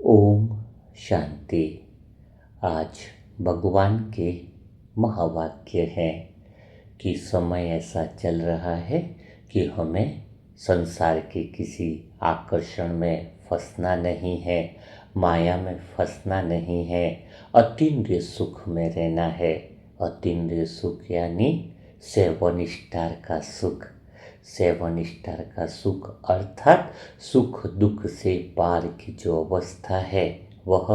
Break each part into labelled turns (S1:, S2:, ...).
S1: ओम शांति। आज भगवान के महावाक्य हैं कि समय ऐसा चल रहा है कि हमें संसार के किसी आकर्षण में फंसना नहीं है, माया में फंसना नहीं है, अतीन्द्रिय सुख में रहना है। अतीन्द्रिय सुख यानी सेवन स्टार का सुख। सेवन स्टार का सुख अर्थात सुख दुख से पार की जो अवस्था है वह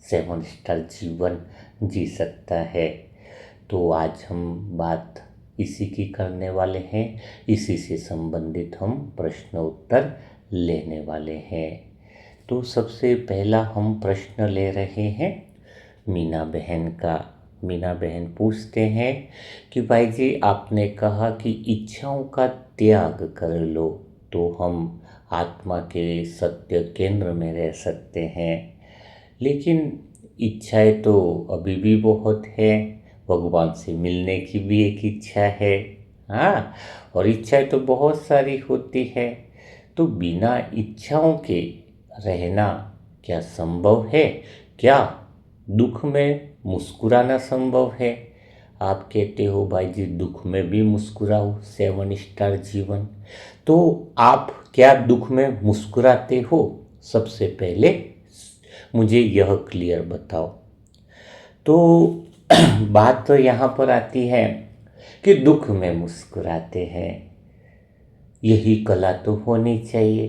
S1: सेवन स्टार जीवन जी सकता है। तो आज हम बात इसी की करने वाले हैं, इसी से संबंधित हम प्रश्न उत्तर लेने वाले हैं। तो सबसे पहला हम प्रश्न ले रहे हैं मीना बहन का। मीना बहन पूछते हैं कि भाई जी, आपने कहा कि इच्छाओं का त्याग कर लो तो हम आत्मा के सत्य केंद्र में रह सकते हैं, लेकिन इच्छाएं तो अभी भी बहुत है। भगवान से मिलने की भी एक इच्छा है, हाँ, और इच्छाएं तो बहुत सारी होती है। तो बिना इच्छाओं के रहना क्या संभव है? क्या दुख में मुस्कुराना संभव है? आप कहते हो भाई जी दुख में भी मुस्कुराओ, सेवन स्टार जीवन। तो आप क्या दुख में मुस्कुराते हो? सबसे पहले मुझे यह क्लियर बताओ। तो बात तो यहाँ पर आती है कि दुख में मुस्कुराते हैं, यही कला तो होनी चाहिए।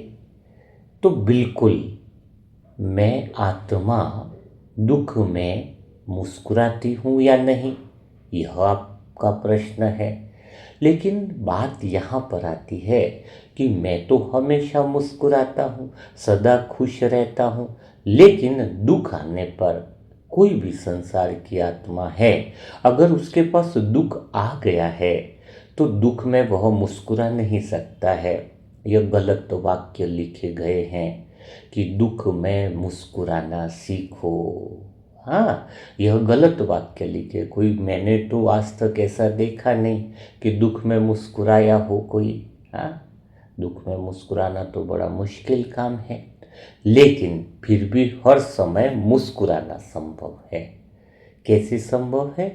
S1: तो बिल्कुल मैं आत्मा दुख में मुस्कुराती हूँ या नहीं, यह आपका प्रश्न है। लेकिन बात यहाँ पर आती है कि मैं तो हमेशा मुस्कुराता हूँ, सदा खुश रहता हूँ, लेकिन दुख आने पर कोई भी संसार की आत्मा है, अगर उसके पास दुख आ गया है तो दुख में वह मुस्कुरा नहीं सकता है। यह गलत वाक्य लिखे गए हैं कि दुख में मुस्कुराना सीखो। हाँ, यह गलत वाक्य लिखे, कोई मैंने तो आज तक ऐसा देखा नहीं कि दुख में मुस्कुराया हो कोई। हाँ, दुख में मुस्कुराना तो बड़ा मुश्किल काम है, लेकिन फिर भी हर समय मुस्कुराना संभव है। कैसे संभव है?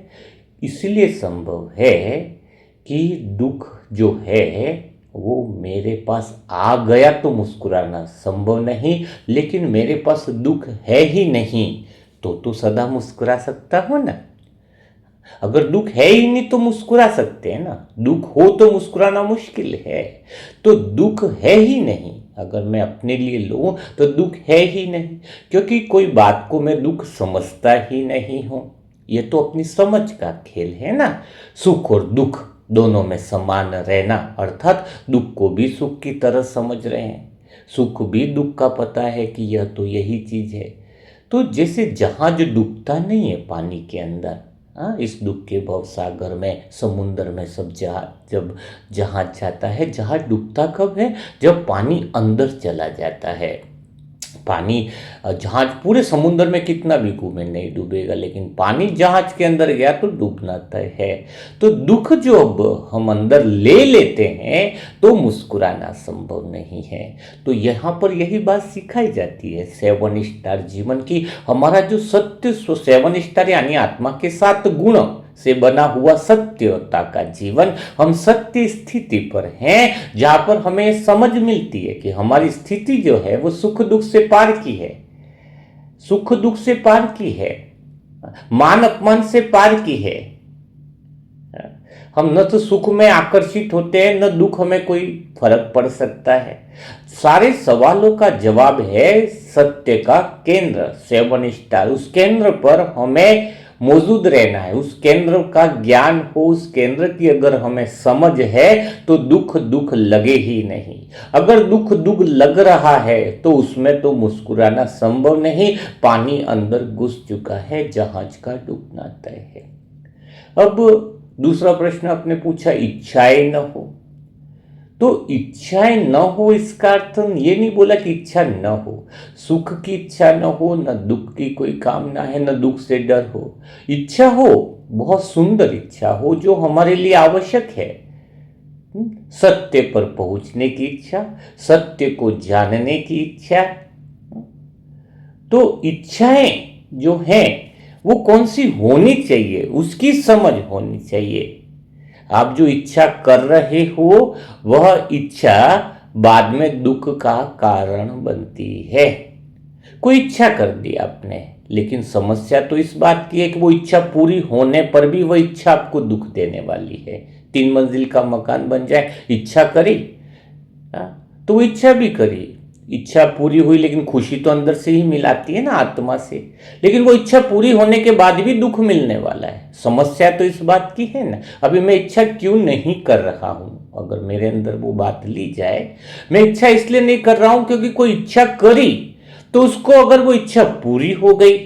S1: इसलिए संभव है कि दुख जो है वो मेरे पास आ गया तो मुस्कुराना संभव नहीं, लेकिन मेरे पास दुख है ही नहीं तो सदा मुस्कुरा सकता हो ना। अगर दुख है ही नहीं तो मुस्कुरा सकते हैं ना, दुख हो तो मुस्कुराना मुश्किल है। तो दुख है ही नहीं, अगर मैं अपने लिए लूं तो दुख है ही नहीं, क्योंकि कोई बात को मैं दुख समझता ही नहीं हूं। ये तो अपनी समझ का खेल है ना। सुख और दुख दोनों में समान रहना, अर्थात दुख को भी सुख की तरह समझ रहे हैं, सुख भी दुख का पता है कि यह तो यही चीज है। तो जैसे जहाज डूबता नहीं है पानी के अंदर, हाँ, इस दुख के भव सागर में, समुद्र में सब जब जहाज जाता है, जहाज डूबता कब है? जब पानी अंदर चला जाता है। पानी जहाज पूरे समुद्र में कितना भी घूमे नहीं डूबेगा, लेकिन पानी जहाज के अंदर गया तो डूबना तय है। तो दुख जो अब हम अंदर ले लेते हैं तो मुस्कुराना संभव नहीं है। तो यहाँ पर यही बात सिखाई जाती है सेवन स्टार जीवन की। हमारा जो सत्य सेवन स्टार यानी आत्मा के 7 गुण से बना हुआ सत्यता का जीवन, हम सत्य स्थिति पर हैं, जहां पर हमें समझ मिलती है कि हमारी स्थिति जो है वो सुख दुख से पार की है, सुख दुख से पार की है, मान अपमान से पार की है। हम न तो सुख में आकर्षित होते हैं, न दुख हमें कोई फर्क पड़ सकता है। सारे सवालों का जवाब है सत्य का केंद्र, सेवन स्टार। उस केंद्र पर हमें मौजूद रहना है, उस केंद्र का ज्ञान हो, उस केंद्र की अगर हमें समझ है तो दुख दुख लगे ही नहीं। अगर दुख दुख लग रहा है तो उसमें तो मुस्कुराना संभव नहीं, पानी अंदर घुस चुका है, जहाज का डूबना तय है। अब दूसरा प्रश्न आपने पूछा इच्छाएं न हो। तो इच्छाएं न हो इसका अर्थ ये नहीं बोला कि इच्छा न हो, सुख की इच्छा न हो, न दुख की कोई कामना है, न दुख से डर हो। इच्छा हो, बहुत सुंदर इच्छा हो जो हमारे लिए आवश्यक है। सत्य पर पहुंचने की इच्छा, सत्य को जानने की इच्छा, तो इच्छाएं जो हैं वो कौन सी होनी चाहिए, उसकी समझ होनी चाहिए। आप जो इच्छा कर रहे हो वह इच्छा बाद में दुख का कारण बनती है। कोई इच्छा कर दी आपने, लेकिन समस्या तो इस बात की है कि वो इच्छा पूरी होने पर भी वह इच्छा आपको दुख देने वाली है। 3 मंजिल का मकान बन जाए, इच्छा करी, तो वो इच्छा भी करी, इच्छा पूरी हुई, लेकिन खुशी तो अंदर से ही मिलाती है ना, आत्मा से। लेकिन वो इच्छा पूरी होने के बाद भी दुख मिलने वाला है। समस्या तो इस बात की है ना, अभी मैं इच्छा क्यों नहीं कर रहा हूं। अगर मेरे अंदर वो बात ली जाए, मैं इच्छा इसलिए नहीं कर रहा हूं क्योंकि कोई इच्छा करी, तो उसको अगर वो इच्छा पूरी हो गई,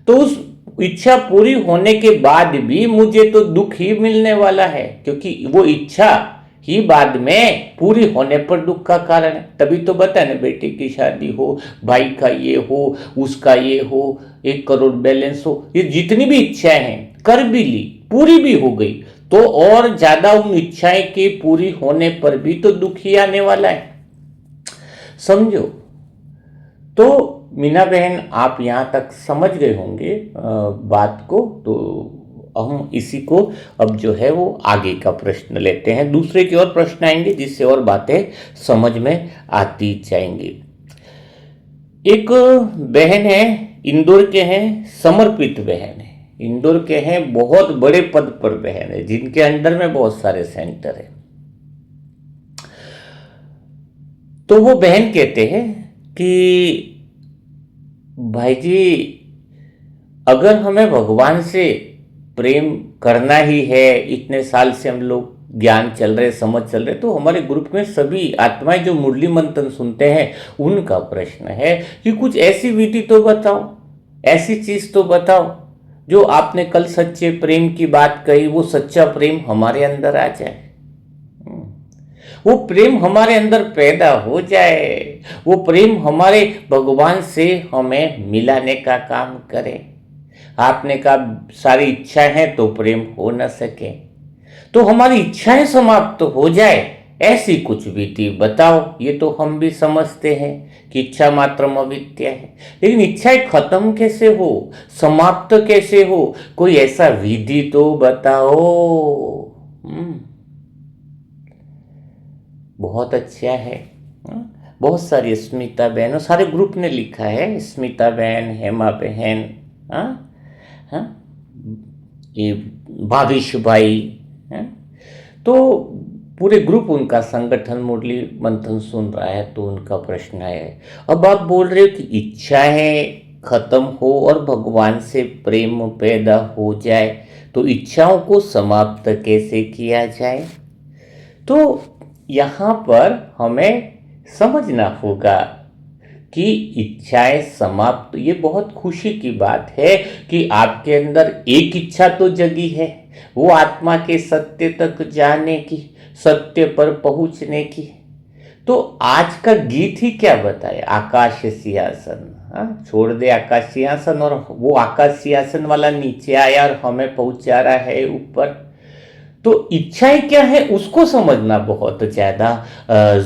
S1: तो उस इच्छा पूरी होने के बाद भी मुझे तो दुख ही मिलने वाला है, क्योंकि वो इच्छा ही बाद में पूरी होने पर दुख का कारण है। तभी तो बता ना, बेटे की शादी हो, भाई का ये हो, उसका ये हो, 1 करोड़ बैलेंस हो, ये जितनी भी इच्छाएं हैं कर भी ली, पूरी भी हो गई, तो और ज्यादा उन इच्छाएं के पूरी होने पर भी तो दुख ही आने वाला है। समझो। तो मीना बहन, आप यहाँ तक समझ गए होंगे बात को। तो हम इसी को अब जो है वो आगे का प्रश्न लेते हैं, दूसरे की ओर प्रश्न आएंगे जिससे और बातें समझ में आती जाएंगी। एक बहन है, इंदौर के हैं, समर्पित बहन है, इंदौर के हैं, बहुत बड़े पद पर बहन है, जिनके अंडर में बहुत सारे सेंटर है। तो वो बहन कहते हैं कि भाई जी, अगर हमें भगवान से प्रेम करना ही है, इतने साल से हम लोग ज्ञान चल रहे, समझ चल रहे, तो हमारे ग्रुप में सभी आत्माएं जो मुरली मंथन सुनते हैं उनका प्रश्न है कि कुछ ऐसी विधि तो बताओ, ऐसी चीज तो बताओ जो आपने कल सच्चे प्रेम की बात कही, वो सच्चा प्रेम हमारे अंदर आ जाए, वो प्रेम हमारे अंदर पैदा हो जाए, वो प्रेम हमारे भगवान से हमें मिलाने का काम करे। आपने कहा सारी इच्छाएं हैं तो प्रेम हो न सके, तो हमारी इच्छाएं समाप्त तो हो जाए, ऐसी कुछ विधि बताओ। ये तो हम भी समझते हैं कि इच्छा मात्र अविद्या है, लेकिन इच्छाएं खत्म कैसे हो, समाप्त कैसे हो, कोई ऐसा विधि तो बताओ। बहुत अच्छा है। बहुत सारी स्मिता बहन, सारे ग्रुप ने लिखा है, स्मिता बहन, हेमा बहन, ये भाविश भाई, तो पूरे ग्रुप उनका संगठन मुरली मंथन सुन रहा है, तो उनका प्रश्न है। अब आप बोल रहे हो कि इच्छाएं खत्म हो और भगवान से प्रेम पैदा हो जाए, तो इच्छाओं को समाप्त कैसे किया जाए। तो यहाँ पर हमें समझना होगा कि इच्छाएं समाप्त, ये बहुत खुशी की बात है कि आपके अंदर एक इच्छा तो जगी है, वो आत्मा के सत्य तक जाने की, सत्य पर पहुंचने की। तो आज का गीत ही क्या बताए, आकाश सिंहासन, छोड़ दे आकाश सिंहासन, और वो आकाश सिंहासन वाला नीचे आया और हमें पहुंचा रहा है ऊपर। तो इच्छाएं क्या है उसको समझना बहुत ज्यादा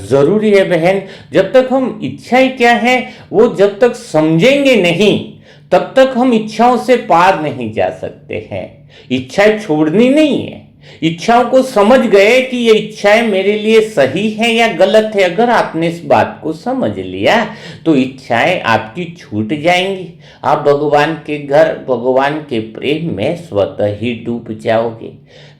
S1: जरूरी है बहन। जब तक हम इच्छाएं क्या है वो जब तक समझेंगे नहीं, तब तक हम इच्छाओं से पार नहीं जा सकते हैं। इच्छाएं छोड़नी नहीं है, इच्छाओं को समझ गए कि ये इच्छाएं मेरे लिए सही है या गलत है। अगर आपने इस बात को समझ लिया तो इच्छाएं आपकी छूट जाएंगी, आप भगवान के घर, भगवान के प्रेम में स्वतः ही डूब जाओगे।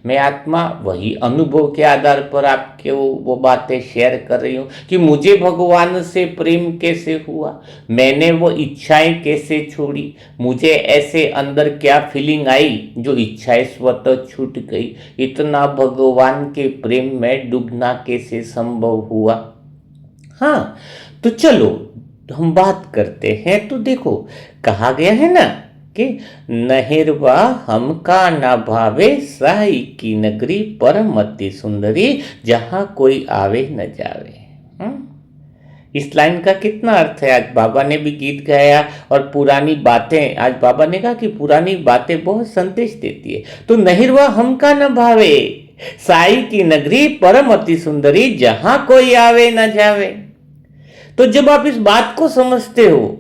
S1: मैं आत्मा वही अनुभव के आधार पर आपके वो बातें शेयर कर रही हूँ कि मुझे भगवान से प्रेम कैसे हुआ, मैंने वो इच्छाएं कैसे छोड़ी, मुझे ऐसे अंदर क्या फीलिंग आई जो इच्छाएं स्वतः छूट गई, इतना भगवान के प्रेम में डूबना कैसे संभव हुआ। हाँ, तो चलो हम बात करते हैं। तो देखो, कहा गया है ना कि नहिरवा हमका ना भावे, साई की नगरी परम अति सुंदरी, जहां कोई आवे न जावे। इस लाइन का कितना अर्थ है। आज बाबा ने भी गीत गाया और पुरानी बातें, आज बाबा ने कहा कि पुरानी बातें बहुत संदेश देती है। तो नहिरवा हमका न भावे, साई की नगरी परम अति सुंदरी, जहां कोई आवे न जावे। तो जब आप इस बात को समझते हो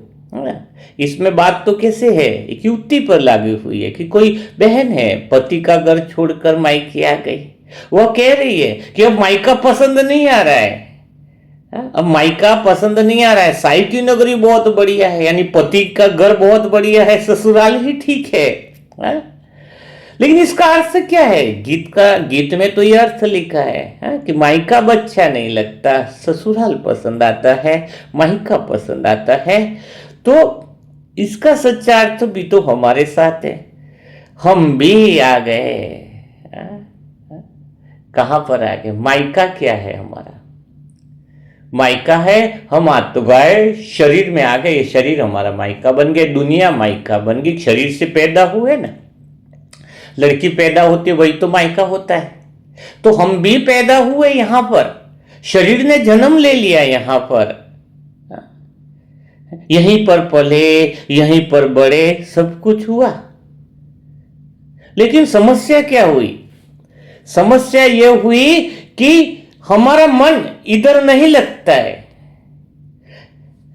S1: इसमें बात तो कैसे है, एक युक्ति पर लागू हुई है कि कोई बहन है, पति का घर छोड़कर मायके आ गई। वह कह रही है कि अब मायका पसंद नहीं आ रहा है, अब मायका पसंद नहीं आ रहा है, साई की नगरी बहुत बढ़िया है, यानी पति का घर बहुत बढ़िया है, ससुराल ही ठीक है, हा? लेकिन इसका अर्थ क्या है? गीत में तो यह अर्थ लिखा है, हा? कि मायका बच्चा नहीं लगता, ससुराल पसंद आता है, मायका पसंद आता है। तो इसका सच्चा अर्थ भी तो हमारे साथ है, हम भी आ गए। कहां पर आ गए? मायका क्या है हमारा? मायका है हम आत्माएं शरीर में आ गए, ये शरीर हमारा मायका बन गया, दुनिया मायका बन गई। शरीर से पैदा हुए ना, लड़की पैदा होती है वही तो मायका होता है। तो हम भी पैदा हुए यहां पर, शरीर ने जन्म ले लिया यहां पर, यहीं पर पले, यहीं पर बड़े, सब कुछ हुआ। लेकिन समस्या क्या हुई? समस्या यह हुई कि हमारा मन इधर नहीं लगता है।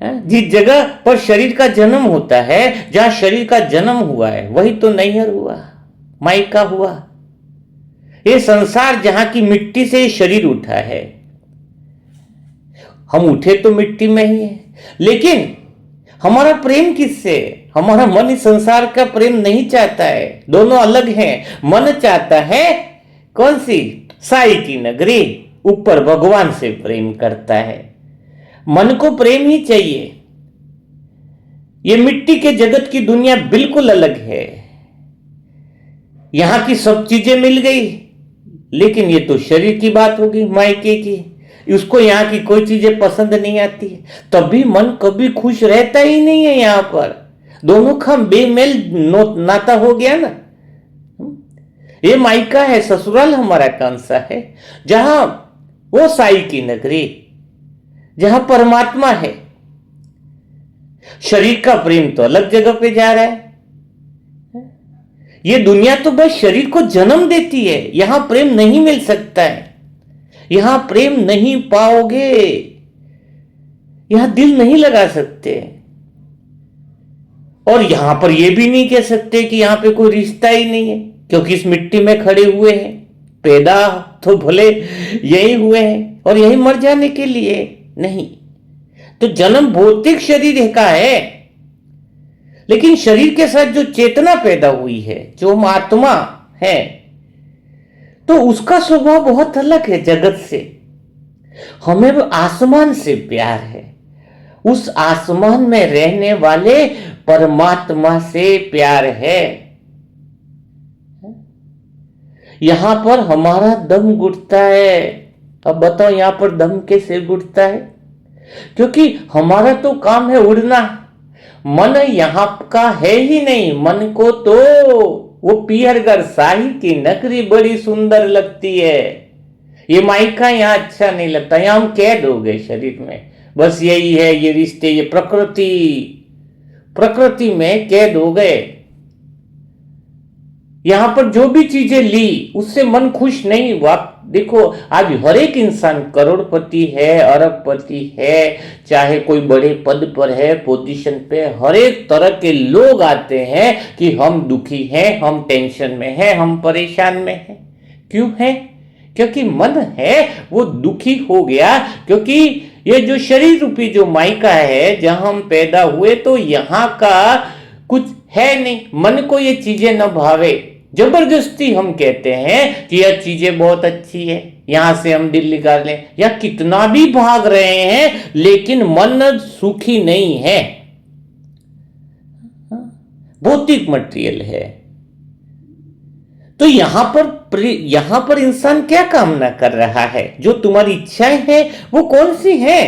S1: जिस जगह पर शरीर का जन्म होता है, जहां शरीर का जन्म हुआ है, वही तो नैहर हुआ, मायका हुआ। ये संसार जहां की मिट्टी से शरीर उठा है, हम उठे तो मिट्टी में ही है, लेकिन हमारा प्रेम किससे? हमारा मन इस संसार का प्रेम नहीं चाहता है, दोनों अलग हैं। मन चाहता है कौन सी? साई की नगरी, ऊपर भगवान से प्रेम करता है। मन को प्रेम ही चाहिए। ये मिट्टी के जगत की दुनिया बिल्कुल अलग है, यहां की सब चीजें मिल गई, लेकिन ये तो शरीर की बात होगी, मायके की, उसको यहां की कोई चीजें पसंद नहीं आती है, तभी मन कभी खुश रहता ही नहीं है। यहां पर दोनों का बेमेल नाता हो गया ना। ये मायका है, ससुराल हमारा कौन सा है? जहां वो साई की नगरी, जहां परमात्मा है। शरीर का प्रेम तो अलग जगह पे जा रहा है। ये दुनिया तो बस शरीर को जन्म देती है, यहां प्रेम नहीं मिल सकता है, यहां प्रेम नहीं पाओगे, यहां दिल नहीं लगा सकते। और यहां पर यह भी नहीं कह सकते कि यहां पे कोई रिश्ता ही नहीं है, क्योंकि इस मिट्टी में खड़े हुए हैं, पैदा तो भले यही हुए हैं और यही मर जाने के लिए नहीं। तो जन्म भौतिक शरीर का है, लेकिन शरीर के साथ जो चेतना पैदा हुई है, जो हम आत्मा है, तो उसका स्वभाव बहुत अलग है जगत से। हमें आसमान से प्यार है, उस आसमान में रहने वाले परमात्मा से प्यार है। यहां पर हमारा दम घुटता है। अब बताओ यहां पर दम कैसे घुटता है? क्योंकि हमारा तो काम है उड़ना, मन यहां का है ही नहीं। मन को तो वो पियरगढ़ साई की नगरी बड़ी सुंदर लगती है, ये मायका यहां अच्छा नहीं लगता, यहां हम कैद हो गए शरीर में। बस यही है, ये रिश्ते, ये प्रकृति में कैद हो गए। यहां पर जो भी चीजें ली उससे मन खुश नहीं हुआ। देखो आज हर एक इंसान करोड़पति है, अरबपति है, चाहे कोई बड़े पद पर है, पोजीशन पे, हर एक तरह के लोग आते हैं कि हम दुखी हैं, हम टेंशन में हैं, हम परेशान में हैं। क्यों है? क्योंकि मन है वो दुखी हो गया, क्योंकि ये जो शरीर रूपी जो मायका है, जहां हम पैदा हुए, तो यहां का कुछ है नहीं। मन को ये चीजें न भावे, जबरदस्ती हम कहते हैं कि यह चीजें बहुत अच्छी है, यहां से हम दिल निकाल लें, या कितना भी भाग रहे हैं, लेकिन मन सुखी नहीं है, भौतिक मटेरियल है। तो यहां पर इंसान क्या कामना कर रहा है? जो तुम्हारी इच्छाएं हैं वो कौन सी है?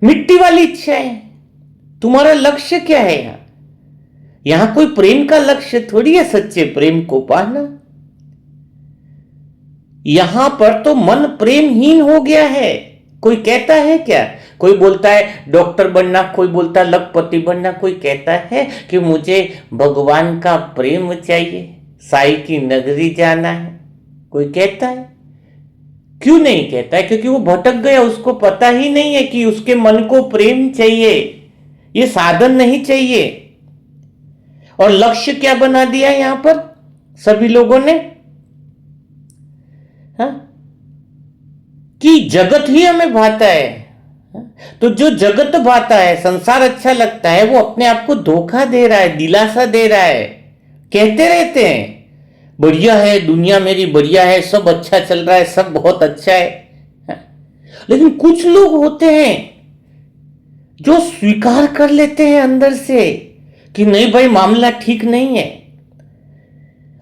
S1: मिट्टी वाली इच्छाएं। तुम्हारा लक्ष्य क्या है? यहां कोई प्रेम का लक्ष्य थोड़ी है, सच्चे प्रेम को पाना। यहां पर तो मन प्रेमहीन हो गया है। कोई कहता है क्या? कोई बोलता है डॉक्टर बनना, कोई बोलता है लखपति बनना, कोई कहता है कि मुझे भगवान का प्रेम चाहिए, साई की नगरी जाना है। कोई कहता है? क्यों नहीं कहता है? क्योंकि वो भटक गया, उसको पता ही नहीं है कि उसके मन को प्रेम चाहिए, ये साधन नहीं चाहिए। और लक्ष्य क्या बना दिया यहां पर सभी लोगों ने, हाँ? कि जगत ही हमें भाता है। तो जो जगत भाता है, संसार अच्छा लगता है, वो अपने आप को धोखा दे रहा है, दिलासा दे रहा है। कहते रहते हैं बढ़िया है, दुनिया मेरी बढ़िया है, सब अच्छा चल रहा है, सब बहुत अच्छा है। लेकिन कुछ लोग होते हैं जो स्वीकार कर लेते हैं अंदर से कि नहीं भाई, मामला ठीक नहीं है,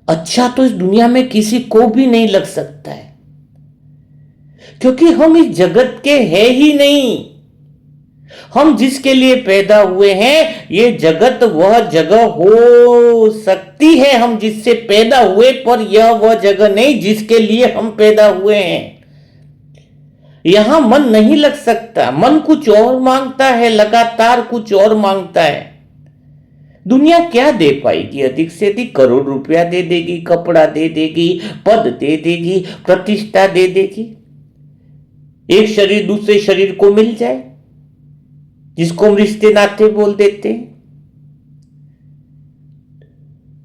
S1: अच्छा तो इस दुनिया में किसी को भी नहीं लग सकता है, क्योंकि हम इस जगत के हैं ही नहीं। हम जिसके लिए पैदा हुए हैं, ये जगत वह जगह हो सकती है हम जिससे पैदा हुए, पर यह वह जगह नहीं जिसके लिए हम पैदा हुए हैं। यहां मन नहीं लग सकता, मन कुछ और मांगता है, लगातार कुछ और मांगता है। दुनिया क्या दे पाएगी? अधिक से अधिक करोड़ रुपया दे देगी, कपड़ा दे देगी, पद दे देगी, प्रतिष्ठा दे देगी। एक शरीर दूसरे शरीर को मिल जाए, जिसको हम रिश्ते नाते बोल देते हैं।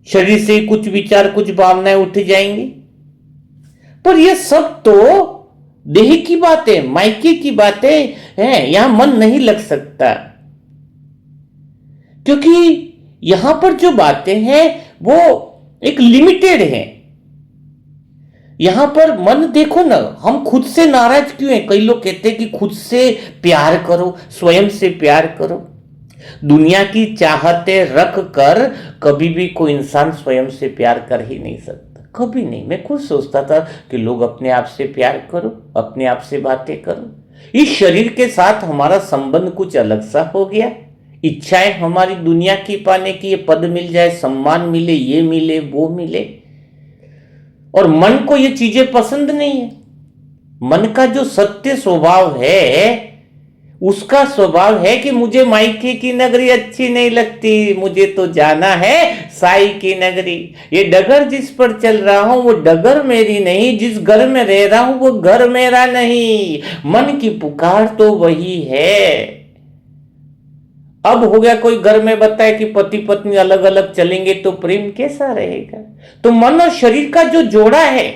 S1: शरीर से कुछ विचार, कुछ भावनाएं उठ जाएंगी। पर यह सब तो देह की बातें, मायके की बातें हैं। यहां मन नहीं लग सकता, क्योंकि यहां पर जो बातें हैं वो एक लिमिटेड है। यहां पर मन देखो ना, हम खुद से नाराज क्यों हैं? कई लोग कहते हैं कि खुद से प्यार करो, स्वयं से प्यार करो। दुनिया की चाहते रख कर कभी भी कोई इंसान स्वयं से प्यार कर ही नहीं सकता, कभी नहीं। मैं खुद सोचता था कि लोग अपने आप से प्यार करो, अपने आप से बातें करो। इस शरीर के साथ हमारा संबंध कुछ अलग सा हो गया। इच्छाएं हमारी दुनिया की पाने की, ये पद मिल जाए, सम्मान मिले, ये मिले, वो मिले। और मन को ये चीजें पसंद नहीं है। मन का जो सत्य स्वभाव है, उसका स्वभाव है कि मुझे मायके की नगरी अच्छी नहीं लगती, मुझे तो जाना है साई की नगरी। ये डगर जिस पर चल रहा हूं वो डगर मेरी नहीं, जिस घर में रह रहा हूं वो घर मेरा नहीं। मन की पुकार तो वही है। अब हो गया कोई घर में बताए कि पति पत्नी अलग अलग चलेंगे तो प्रेम कैसा रहेगा? तो मन और शरीर का जो जोड़ा है,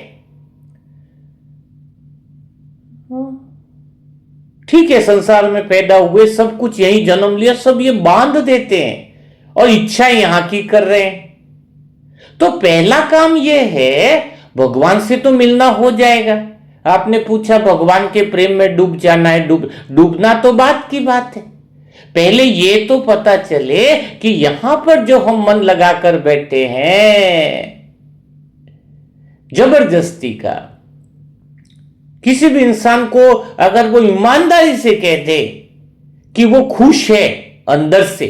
S1: ठीक है, संसार में पैदा हुए, सब कुछ यही जन्म लिया, सब ये बांध देते हैं और इच्छाएं यहां की कर रहे हैं। तो पहला काम ये है, भगवान से तो मिलना हो जाएगा। आपने पूछा भगवान के प्रेम में डूब जाना है, डूबना तो बात की बात है। पहले ये तो पता चले कि यहां पर जो हम मन लगाकर बैठे हैं, जबरदस्ती का, किसी भी इंसान को अगर वो ईमानदारी से कह दे कि वो खुश है अंदर से,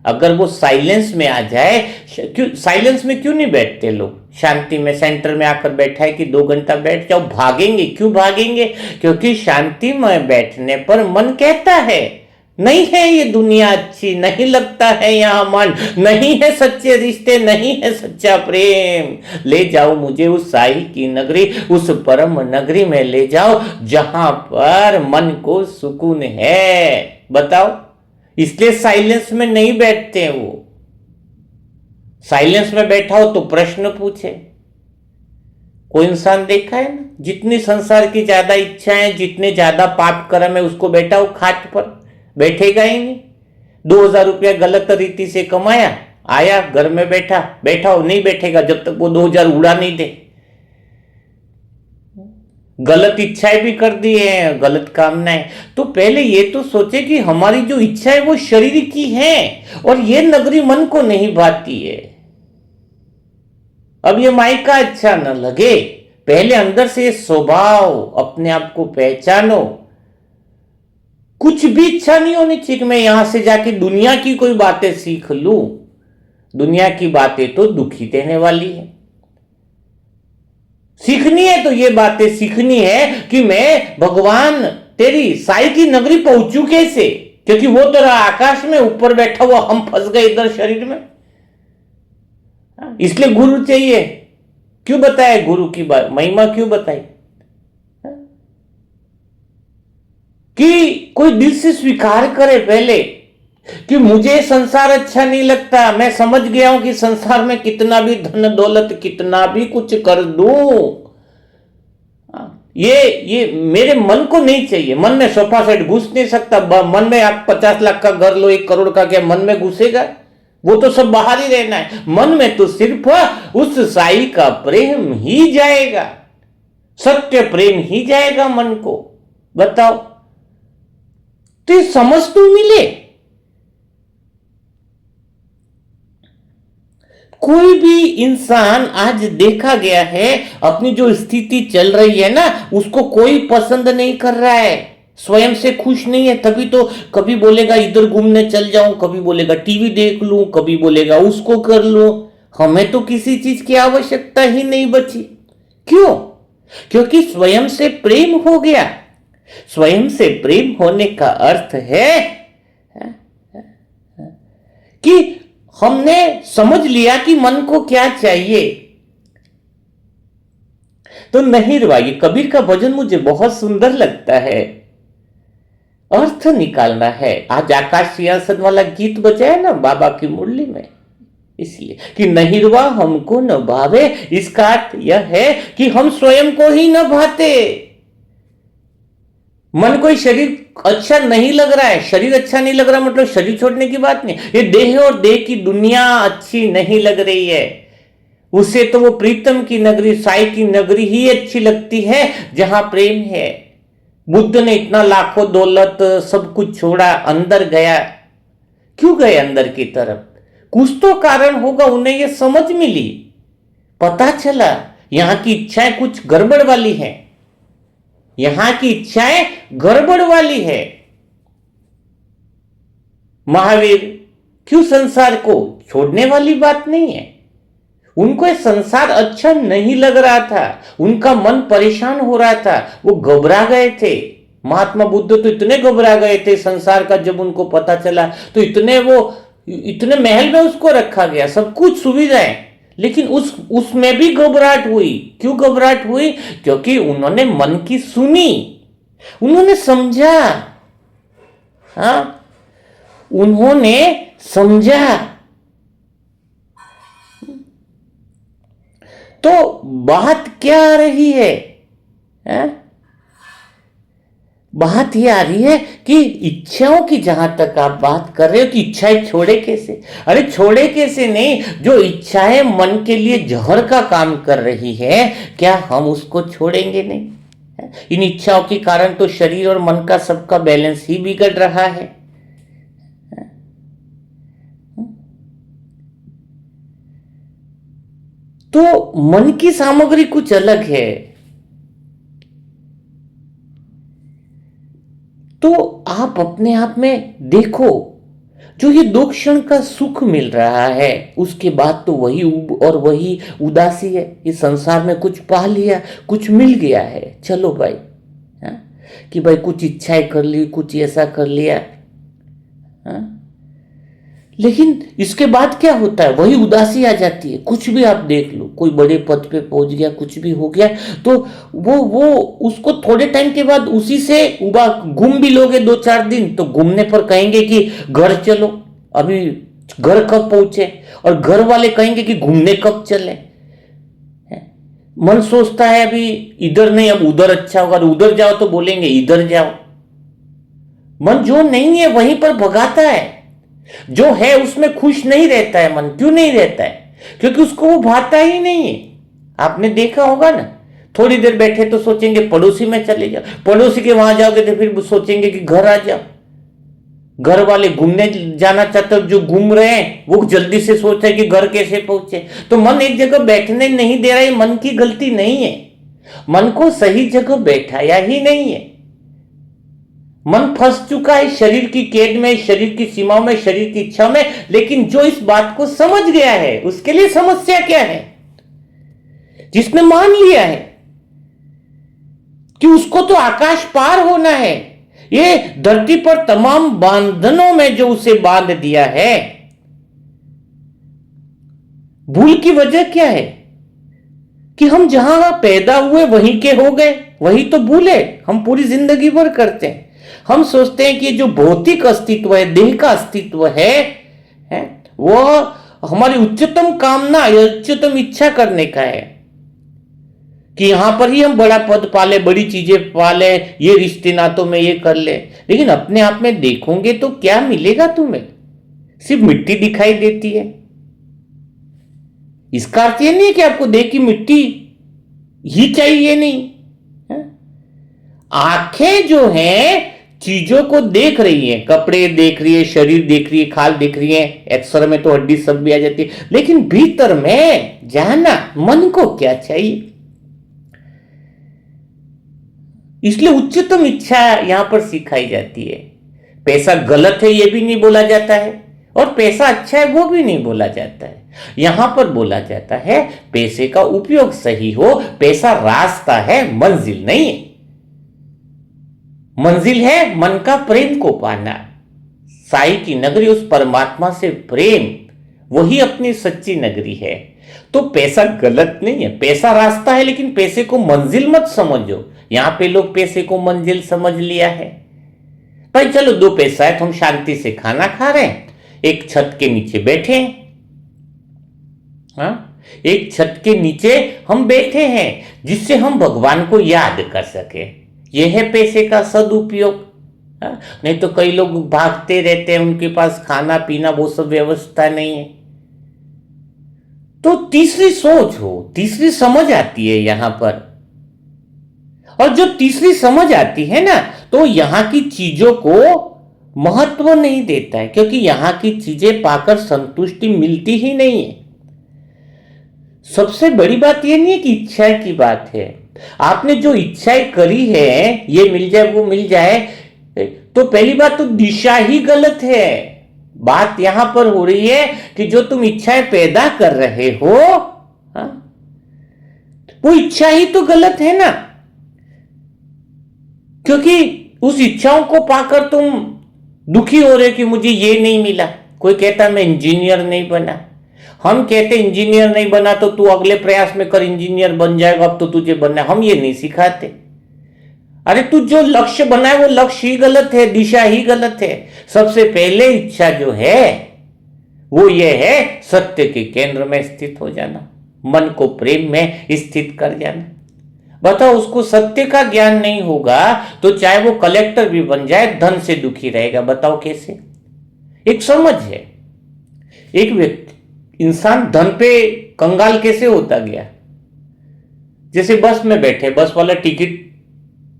S1: अगर वो साइलेंस में आ जाए, क्यों साइलेंस में क्यों नहीं बैठते लोग? शांति में सेंटर में आकर बैठा है कि 2 घंटा बैठ जाओ, भागेंगे। क्यों भागेंगे? क्योंकि शांति में बैठने पर मन कहता है नहीं है ये दुनिया अच्छी, नहीं लगता है यहां मन, नहीं है सच्चे रिश्ते, नहीं है सच्चा प्रेम। ले जाओ मुझे उस साई की नगरी, उस परम नगरी में ले जाओ जहां पर मन को सुकून है। बताओ, इसलिए साइलेंस में नहीं बैठते हैं वो। साइलेंस में बैठा हो तो प्रश्न पूछे। कोई इंसान देखा है ना, जितनी संसार की ज्यादा इच्छाएं, जितने ज्यादा पाप कर्म है, उसको बैठा हो खाट पर, बैठेगा ही नहीं। 2000 रुपया गलत रीति से कमाया, आया घर में बैठा हो, नहीं बैठेगा जब तक वो 2000 उड़ा नहीं दे। गलत इच्छाएं भी कर दी है, गलत कामनाएं। तो पहले ये तो सोचे कि हमारी जो इच्छा है वो शरीर की है और ये नगरी मन को नहीं भाती है। अब ये मायका अच्छा न लगे, पहले अंदर से ये स्वभाव अपने आप को पहचानो। कुछ भी इच्छा नहीं होनी चाहिए कि मैं यहां से जाके दुनिया की कोई बातें सीख लूं। दुनिया की बातें तो दुखी देने वाली है। सीखनी है तो ये बातें सीखनी है कि मैं भगवान तेरी साई की नगरी पहुंचू कैसे, क्योंकि वो तो आकाश में ऊपर बैठा हुआ, हम फंस गए इधर शरीर में। इसलिए गुरु चाहिए। क्यों बताया गुरु की बात, महिमा क्यों बताई? कि कोई दिल से स्वीकार करे पहले कि मुझे संसार अच्छा नहीं लगता, मैं समझ गया हूं कि संसार में कितना भी धन दौलत, कितना भी कुछ कर दूं, ये मेरे मन को नहीं चाहिए। मन में सोफा सेट घुस नहीं सकता। मन में आप 50 लाख का घर लो, 1 करोड़ का, क्या मन में घुसेगा? वो तो सब बाहर ही रहना है। मन में तो सिर्फ उस साई का प्रेम ही जाएगा, सत्य प्रेम ही जाएगा मन को। बताओ, तो समझ तो मिले। कोई भी इंसान आज देखा गया है, अपनी जो स्थिति चल रही है ना, उसको कोई पसंद नहीं कर रहा है, स्वयं से खुश नहीं है। तभी तो कभी बोलेगा इधर घूमने चल जाऊं, कभी बोलेगा टीवी देख लूं, कभी बोलेगा उसको कर लूं। हमें तो किसी चीज की आवश्यकता ही नहीं बची। क्यों? क्योंकि स्वयं से प्रेम हो गया। स्वयं से प्रेम होने का अर्थ है कि हमने समझ लिया कि मन को क्या चाहिए। तो नहीं रुआइए, कबीर का भजन मुझे बहुत सुंदर लगता है। अर्थ निकालना है। आज आकाश सिंहासन वाला गीत बजाया ना बाबा की मुरली में, इसलिए कि नहीं रुआ हमको न भावे, इसका अर्थ यह है कि हम स्वयं को ही न भाते। मन को शरीर अच्छा नहीं लग रहा है, शरीर अच्छा नहीं लग रहा मतलब शरीर छोड़ने की बात नहीं। ये देह और देह की दुनिया अच्छी नहीं लग रही है, उसे तो वो प्रीतम की नगरी, साई की नगरी ही अच्छी लगती है जहां प्रेम है। बुद्ध ने इतना लाखों दौलत सब कुछ छोड़ा, अंदर गया। क्यों गए अंदर की तरफ? कुछ तो कारण होगा, उन्हें यह समझ मिली, पता चला यहां की इच्छाएं कुछ गड़बड़ वाली हैं, यहां की इच्छाएं गड़बड़ वाली है। महावीर क्यों? संसार को छोड़ने वाली बात नहीं है। उनको ये संसार अच्छा नहीं लग रहा था, उनका मन परेशान हो रहा था, वो घबरा गए थे। महात्मा बुद्ध तो इतने घबरा गए थे संसार का, जब उनको पता चला तो इतने महल में उसको रखा गया, सब कुछ सुविधाएं, लेकिन उसमें भी घबराहट हुई। क्यों घबराहट हुई? क्योंकि उन्होंने मन की सुनी, उन्होंने समझा। हाँ, उन्होंने समझा। तो बात क्या आ रही है? बात ये आ रही है कि इच्छाओं की, जहां तक आप बात कर रहे हो कि इच्छाएं छोड़े कैसे। अरे छोड़े कैसे नहीं, जो इच्छाएं मन के लिए जहर का काम कर रही है, क्या हम उसको छोड़ेंगे नहीं? इन इच्छाओं के कारण तो शरीर और मन का सबका बैलेंस ही बिगड़ रहा है। तो मन की सामग्री कुछ अलग है। तो आप अपने आप में देखो, जो ये 2 क्षण का सुख मिल रहा है, उसके बाद तो वही ऊब और वही उदासी है। इस संसार में कुछ पा लिया, कुछ मिल गया है, चलो भाई, कि भाई कुछ इच्छाएं कर ली, कुछ ऐसा कर लिया, लेकिन इसके बाद क्या होता है? वही उदासी आ जाती है। कुछ भी आप देख लो, कोई बड़े पद पे पहुंच गया, कुछ भी हो गया, तो वो उसको थोड़े टाइम के बाद उसी से उबा, घूम भी लोगे 2-4 दिन तो घूमने पर कहेंगे कि घर चलो, अभी घर कब पहुंचे, और घर वाले कहेंगे कि घूमने कब चले। मन सोचता है अभी इधर नहीं, अब उधर अच्छा होगा, उधर जाओ तो बोलेंगे इधर जाओ। मन जो नहीं है वहीं पर भगाता है, जो है उसमें खुश नहीं रहता है। मन क्यों नहीं रहता है? क्योंकि उसको वो भाता ही नहीं है। आपने देखा होगा ना, थोड़ी देर बैठे तो सोचेंगे पड़ोसी में चले जाओ, पड़ोसी के वहां जाओगे तो फिर सोचेंगे कि घर आ जाओ। घर वाले घूमने जाना चाहते हो, जो घूम रहे हैं वो जल्दी से सोचते हैं कि घर कैसे पहुंचे। तो मन एक जगह बैठने नहीं दे रहा है, मन की गलती नहीं है, मन को सही जगह बैठाया ही नहीं है। मन फंस चुका है शरीर की कैद में, शरीर की सीमाओं में, शरीर की इच्छा में। लेकिन जो इस बात को समझ गया है, उसके लिए समस्या क्या है? जिसने मान लिया है कि उसको तो आकाश पार होना है, ये धरती पर तमाम बंधनों में जो उसे बांध दिया है, भूल की वजह क्या है? कि हम जहां पैदा हुए वहीं के हो गए, वही तो भूल है हम पूरी जिंदगी भर करते हैं। हम सोचते हैं कि जो भौतिक अस्तित्व है, देह का अस्तित्व है वो हमारी उच्चतम कामना या उच्चतम इच्छा करने का है कि यहां पर ही हम बड़ा पद पाले, बड़ी चीजें पाले, ये रिश्ते नातों में ये कर ले। लेकिन अपने आप में देखोगे तो क्या मिलेगा तुम्हें? सिर्फ मिट्टी दिखाई देती है। इसका अर्थ ये नहीं है कि आपको देह की मिट्टी ही चाहिए, नहीं है? आंखें जो हैं चीजों को देख रही है, कपड़े देख रही है, शरीर देख रही है, खाल देख रही है, एक्सरे में तो हड्डी सब भी आ जाती है, लेकिन भीतर में जानना मन को क्या चाहिए। इसलिए उच्चतम इच्छा यहां पर सिखाई जाती है। पैसा गलत है ये भी नहीं बोला जाता है, और पैसा अच्छा है वो भी नहीं बोला जाता है। यहां पर बोला जाता है पैसे का उपयोग सही हो। पैसा रास्ता है, मंजिल नहीं है। मंजिल है मन का प्रेम को पाना, साई की नगरी, उस परमात्मा से प्रेम, वही अपनी सच्ची नगरी है। तो पैसा गलत नहीं है, पैसा रास्ता है, लेकिन पैसे को मंजिल मत समझो। यहां पे लोग पैसे को मंजिल समझ लिया है। भाई चलो 2 पैसा है तो हम शांति से खाना खा रहे हैं, एक छत के नीचे बैठे हैं। एक छत के नीचे हम बैठे हैं जिससे हम भगवान को याद कर सके। यह है पैसे का सदुपयोग। नहीं तो कई लोग भागते रहते हैं, उनके पास खाना पीना वो सब व्यवस्था नहीं है। तो तीसरी सोच हो, तीसरी समझ आती है यहां पर। और जो तीसरी समझ आती है ना, तो यहां की चीजों को महत्व नहीं देता है, क्योंकि यहां की चीजें पाकर संतुष्टि मिलती ही नहीं है। सबसे बड़ी बात यह नहीं है कि इच्छा की बात है। आपने जो इच्छाएं करी है, ये मिल जाए वो मिल जाए, तो पहली बात तो दिशा ही गलत है। बात यहां पर हो रही है कि जो तुम इच्छाएं पैदा कर रहे हो, वो इच्छा ही तो गलत है ना, क्योंकि उस इच्छाओं को पाकर तुम दुखी हो रहे कि मुझे ये नहीं मिला। कोई कहता मैं इंजीनियर नहीं बना, हम कहते इंजीनियर नहीं बना तो तू अगले प्रयास में कर, इंजीनियर बन जाएगा, अब तो तुझे बनना। हम ये नहीं सिखाते। अरे तू जो लक्ष्य बनाए वो लक्ष्य ही गलत है, दिशा ही गलत है। सबसे पहले इच्छा जो है वो ये है सत्य के केंद्र में स्थित हो जाना, मन को प्रेम में स्थित कर जाना। बताओ, उसको सत्य का ज्ञान नहीं होगा तो चाहे वो कलेक्टर भी बन जाए धन से दुखी रहेगा। बताओ कैसे? एक समझ है, एक व्यक्ति इंसान धन पे कंगाल कैसे होता गया। जैसे बस में बैठे, बस वाला टिकट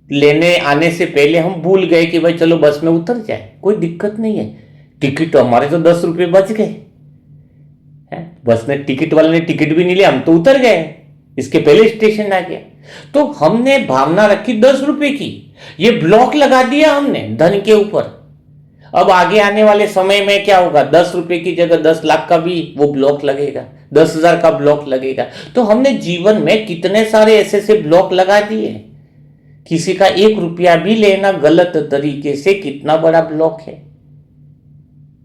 S1: लेने आने से पहले हम भूल गए कि भाई चलो बस में उतर जाए, कोई दिक्कत नहीं है, टिकट तो हमारे तो 10 रुपये बच गए। बस ने टिकट वाले ने टिकट भी नहीं लिया, हम तो उतर गए, इसके पहले स्टेशन आ गया। तो हमने भावना रखी 10 रुपए की, ये ब्लॉक लगा दिया हमने धन के ऊपर। अब आगे आने वाले समय में क्या होगा, 10 रुपए की जगह 10 लाख का भी वो ब्लॉक लगेगा, 10,000 का ब्लॉक लगेगा। तो हमने जीवन में कितने सारे ऐसे ब्लॉक लगा दिए। किसी का 1 रुपया भी लेना गलत तरीके से कितना बड़ा ब्लॉक है।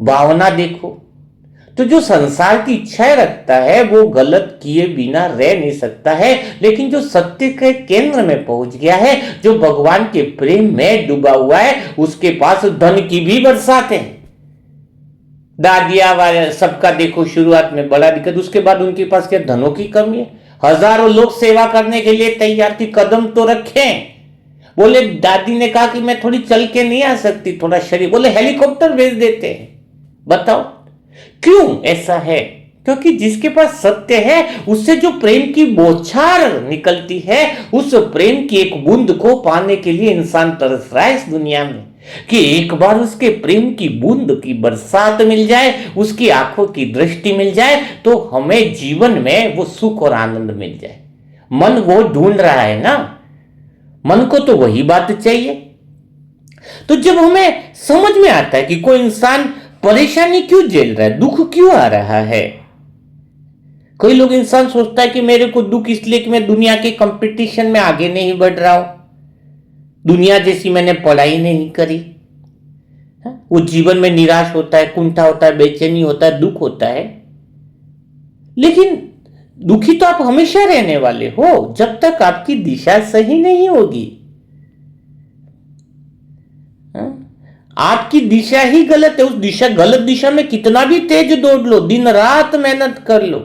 S1: भावना देखो, तो जो संसार की इच्छाएं रखता है वो गलत किए बिना रह नहीं सकता है, लेकिन जो सत्य के केंद्र में पहुंच गया है, जो भगवान के प्रेम में डूबा हुआ है, उसके पास धन की भी बरसात है। दादिया वाले सबका देखो शुरुआत में बड़ा दिक्कत, उसके बाद उनके पास क्या धनों की कमी है। हजारों लोग सेवा करने के लिए तैयार थी, कदम तो रखें। बोले दादी ने कहा कि मैं थोड़ी चल के नहीं आ सकती, थोड़ा शरीर, बोले हेलीकॉप्टर भेज देते हैं। बताओ क्यों ऐसा है? क्योंकि जिसके पास सत्य है उससे जो प्रेम की बौछार निकलती है, उस प्रेम की एक बूंद को पाने के लिए इंसान तरस रहा है इस दुनिया में, कि एक बार उसके प्रेम की बूंद की बरसात मिल जाए, उसकी आंखों की दृष्टि मिल जाए, तो हमें जीवन में वो सुख और आनंद मिल जाए। मन वो ढूंढ रहा है ना, मन को तो वही बात चाहिए। तो जब हमें समझ में आता है कि कोई इंसान परेशानी क्यों झेल रहा है, दुख क्यों आ रहा है। कोई लोग इंसान सोचता है कि मेरे को दुख इसलिए कि मैं दुनिया के कंपटीशन में आगे नहीं बढ़ रहा हूं, दुनिया जैसी मैंने पढ़ाई नहीं करी। वो जीवन में निराश होता है, कुंठा होता है, बेचैनी होता है, दुख होता है। लेकिन दुखी तो आप हमेशा रहने वाले हो जब तक आपकी दिशा सही नहीं होगी। आपकी दिशा ही गलत है। उस दिशा, गलत दिशा में कितना भी तेज दौड़ लो, दिन रात मेहनत कर लो,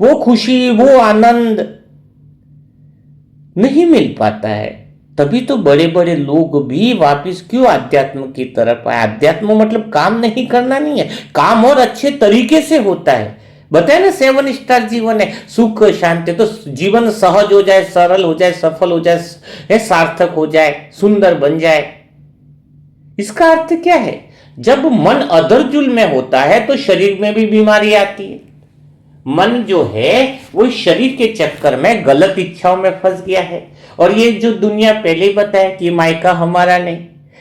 S1: वो खुशी, वो आनंद नहीं मिल पाता है। तभी तो बड़े बड़े लोग भी वापस क्यों अध्यात्म की तरफ आए। अध्यात्म मतलब काम नहीं करना नहीं है, काम और अच्छे तरीके से होता है। बताए ना, 7 स्टार जीवन है, सुख शांति, तो जीवन सहज हो जाए, सरल हो जाए, सफल हो जाए, सार्थक हो जाए, सुंदर बन जाए। इसका अर्थ क्या है? जब मन अधरजुल में होता है तो शरीर में भी बीमारी आती है। मन जो है वो शरीर के चक्कर में गलत इच्छाओं में फंस गया है। और ये जो दुनिया पहले ही बताया कि मायका हमारा नहीं,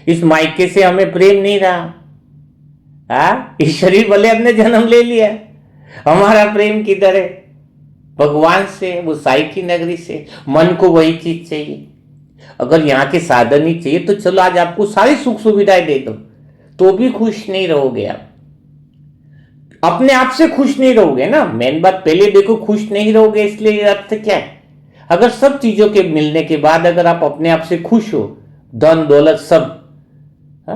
S1: इस मायके से हमें प्रेम नहीं रहा। इस शरीर वाले हमने जन्म ले लिया, हमारा प्रेम किधर है? भगवान से, वो साई की नगरी से। मन को वही चीज चाहिए। अगर यहाँ के साधन ही चाहिए तो चलो आज आपको सारी सुख सुविधाएं दे दो, तो भी खुश नहीं रहोगे आप, अपने आप से खुश नहीं रहोगे ना। मेन बात पहले देखो, खुश नहीं रहोगे, इसलिए अर्थ क्या है? अगर सब चीजों के मिलने के बाद अगर आप अपने आप से खुश हो, धन दौलत सब, हा?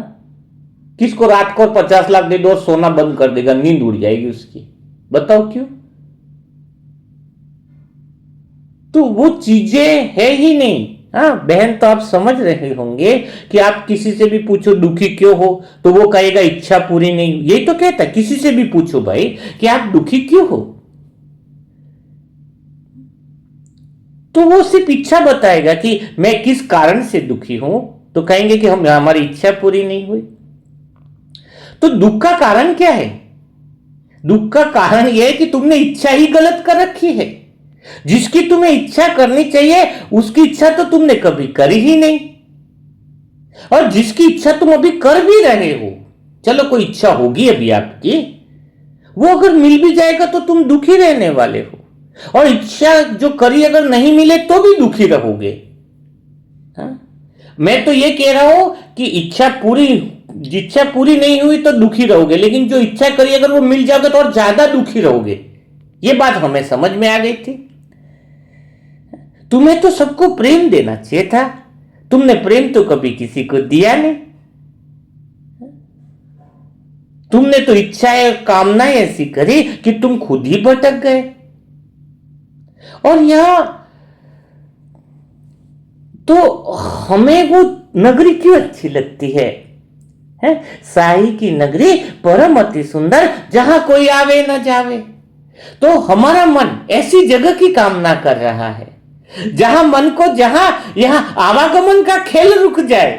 S1: किसको रात को 50 लाख दे दो और सोना बंद कर देगा, नींद उड़ जाएगी उसकी? बताओ क्यों? तो वो चीजें है ही नहीं। हाँ बहन, तो आप समझ रहे होंगे कि आप किसी से भी पूछो दुखी क्यों हो, तो वो कहेगा इच्छा पूरी नहीं हुई। यही तो कहता है, किसी से भी पूछो भाई कि आप दुखी क्यों हो, तो वो सिर्फ इच्छा बताएगा कि मैं किस कारण से दुखी हूं, तो कहेंगे कि हमारी इच्छा पूरी नहीं हुई। तो दुख का कारण क्या है? दुख का कारण यह है कि तुमने इच्छा ही गलत कर रखी है। जिसकी तुम्हें इच्छा करनी चाहिए उसकी इच्छा तो तुमने कभी करी ही नहीं, और जिसकी इच्छा तुम अभी कर भी रहे हो, चलो कोई इच्छा होगी अभी आपकी, वो अगर मिल भी जाएगा तो तुम दुखी रहने वाले हो, और इच्छा जो करी अगर नहीं मिले तो भी दुखी रहोगे। हाँ? मैं तो ये कह रहा हूं कि इच्छा पूरी नहीं हुई तो दुखी रहोगे, लेकिन जो इच्छा करी अगर वो मिल जाएगा तो और ज्यादा दुखी रहोगे। ये बात हमें समझ में आ गई थी। तुम्हें तो सबको प्रेम देना चाहिए था, तुमने प्रेम तो कभी किसी को दिया नहीं। तुमने तो इच्छाएं और कामनाएं ऐसी करी कि तुम खुद ही भटक गए। और यहां तो हमें वो नगरी क्यों अच्छी लगती है? साई की नगरी परम अति सुंदर, जहां कोई आवे न जावे। तो हमारा मन ऐसी जगह की कामना कर रहा है जहां मन को, जहां यहां आवागमन का खेल रुक जाए।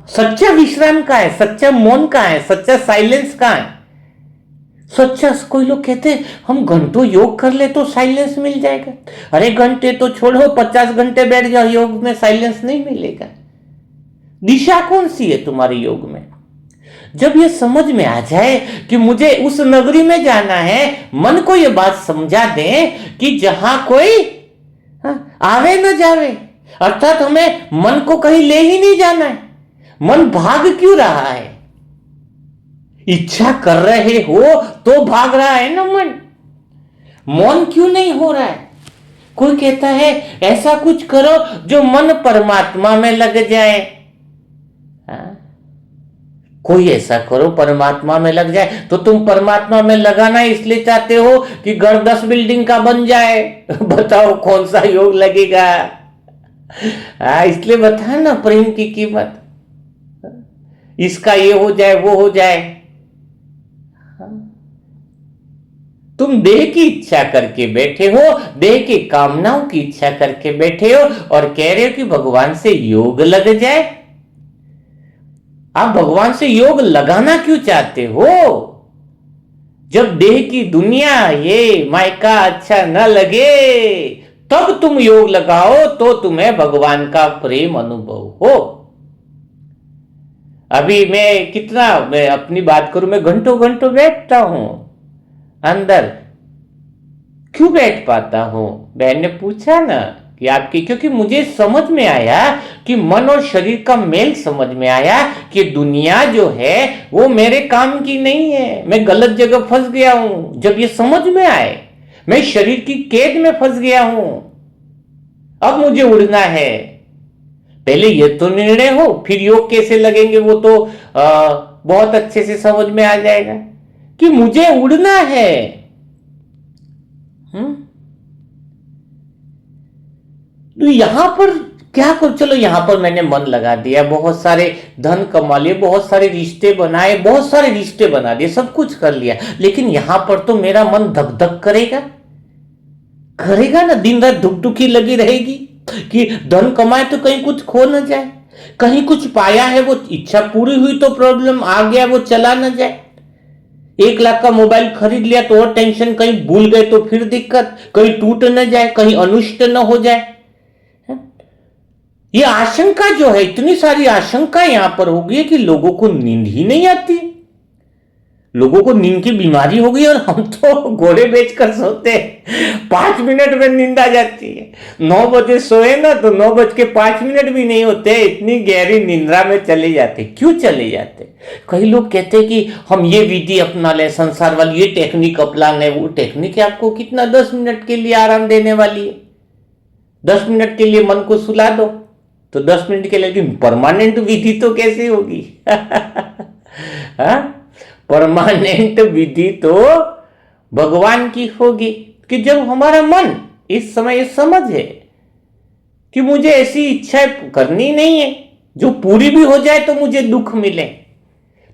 S1: सच्चा विश्राम का है, सच्चा मौन का है, सच्चा साइलेंस का है, सच्चा। कोई लोग कहते हैं हम घंटों योग कर ले तो साइलेंस मिल जाएगा। अरे घंटे तो छोड़ो, 50 घंटे बैठ जाओ, योग में साइलेंस नहीं मिलेगा। दिशा कौन सी है तुम्हारे योग में? जब ये समझ में आ जाए कि मुझे उस नगरी में जाना है, मन को ये बात समझा दें कि जहां कोई आवे न जावे, अर्थात हमें मन को कहीं ले ही नहीं जाना है। मन भाग क्यों रहा है? इच्छा कर रहे हो तो भाग रहा है ना मन। मौन क्यों नहीं हो रहा है? कोई कहता है ऐसा कुछ करो जो मन परमात्मा में लग जाए। कोई ऐसा करो परमात्मा में लग जाए, तो तुम परमात्मा में लगाना इसलिए चाहते हो कि घर 10 बिल्डिंग का बन जाए। बताओ कौन सा योग लगेगा? इसलिए बताया ना प्रेम की कीमत, इसका ये हो जाए वो हो जाए। तुम देह की इच्छा करके बैठे हो, देह की कामनाओं की इच्छा करके बैठे हो और कह रहे हो कि भगवान से योग लग जाए। आप भगवान से योग लगाना क्यों चाहते हो? जब देह की दुनिया, ये मायका अच्छा न लगे, तब तुम योग लगाओ तो तुम्हें भगवान का प्रेम अनुभव हो। अभी मैं अपनी बात करूं, मैं घंटों घंटों बैठता हूं अंदर। क्यों बैठ पाता हूं? बहन ने पूछा ना कि आपकी, क्योंकि मुझे समझ में आया कि मन और शरीर का मेल समझ में आया कि दुनिया जो है वो मेरे काम की नहीं है, मैं गलत जगह फंस गया हूं। जब ये समझ में आए, मैं शरीर की कैद में फंस गया हूं, अब मुझे उड़ना है। पहले ये तो निर्णय हो, फिर योग कैसे लगेंगे वो तो बहुत अच्छे से समझ में आ जाएगा कि मुझे उड़ना है। तो यहां पर क्या करो, चलो यहां पर मैंने मन लगा दिया, बहुत सारे धन कमा लिए, बहुत सारे रिश्ते बनाए, बहुत सारे रिश्ते बना दिए, सब कुछ कर लिया, लेकिन यहां पर तो मेरा मन धक धक करेगा, करेगा ना, दिन रात धुक धुकी लगी रहेगी कि धन कमाए तो कहीं कुछ खो ना जाए, कहीं कुछ पाया है वो इच्छा पूरी हुई तो प्रॉब्लम, आ गया वो चला ना जाए। 1 लाख का मोबाइल खरीद लिया तो और टेंशन, कहीं भूल गए तो फिर दिक्कत, कहीं टूट न जाए, कहीं अनिष्ट न हो जाए। ये आशंका जो है, इतनी सारी आशंका यहां पर हो गई है कि लोगों को नींद ही नहीं आती, लोगों को नींद की बीमारी हो गई, और हम तो घोड़े बेचकर सोते हैं, 5 मिनट में नींद आ जाती है। 9 बजे सोए ना तो 9:05 भी नहीं होते, इतनी गहरी निंद्रा में चले जाते। क्यों चले जाते? कई लोग कहते हैं कि हम ये विधि अपना ले, संसार वाली ये टेक्निक अपना ले, वो टेक्निक आपको कितना 10 मिनट के लिए आराम देने वाली है, 10 मिनट के लिए मन को सुला दो तो 10 मिनट के लिए, लेकिन परमानेंट विधि तो कैसे होगी? हाँ, परमानेंट विधि तो भगवान की होगी कि जब हमारा मन इस समय समझ है कि मुझे ऐसी इच्छा करनी नहीं है, जो पूरी भी हो जाए तो मुझे दुख मिले।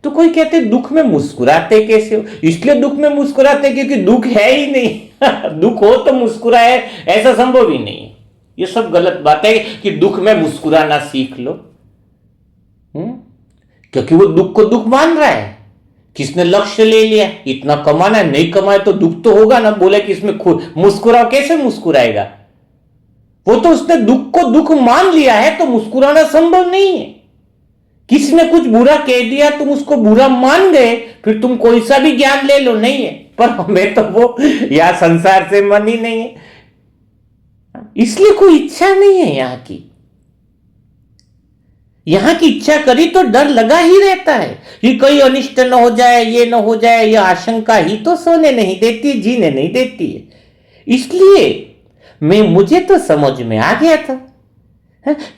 S1: तो कोई कहते दुख में मुस्कुराते कैसे हो? इसलिए दुख में मुस्कुराते क्योंकि दुख है ही नहीं। दुख हो तो मुस्कुराए, ऐसा संभव ही नहीं। ये सब गलत बात है कि दुख में मुस्कुराना सीख लो, क्योंकि वो दुख को दुख मान रहा है। किसने लक्ष्य ले लिया, इतना कमाना है, नहीं कमाए तो दुख तो होगा ना, बोले कि इसमें मुस्कुराओ, कैसे मुस्कुराएगा? वो तो उसने दुख को दुख मान लिया है, तो मुस्कुराना संभव नहीं है। किसी ने कुछ बुरा कह दिया, तुम उसको बुरा मान गए, फिर तुम कोई सा भी ज्ञान ले लो, नहीं है। पर हमें तो वो या संसार से मन ही नहीं है, इसलिए कोई इच्छा नहीं है यहां की। यहां की इच्छा करी तो डर लगा ही रहता है कि कहीं अनिष्ट न हो जाए, ये न हो जाए, यह आशंका ही तो सोने नहीं देती, जीने नहीं देती है। इसलिए मुझे तो समझ में आ गया था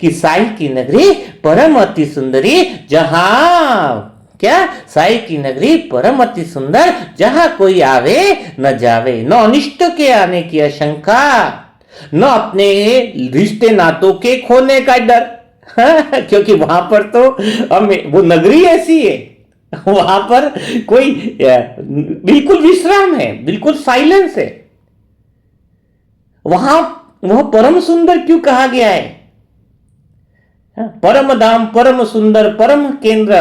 S1: कि साई की नगरी परम अति सुंदरी, जहां क्या, साई की नगरी परम अति सुंदर, जहां कोई आवे न जावे, न अनिष्ट के आने की आशंका, न अपने रिश्ते नातों के खोने का डर। क्योंकि वहां पर तो हमें वो नगरी ऐसी है, वहां पर कोई बिल्कुल विश्राम है, बिल्कुल साइलेंस है। वहां वह परम सुंदर क्यों कहा गया है? परम धाम, परम सुंदर, परम केंद्र,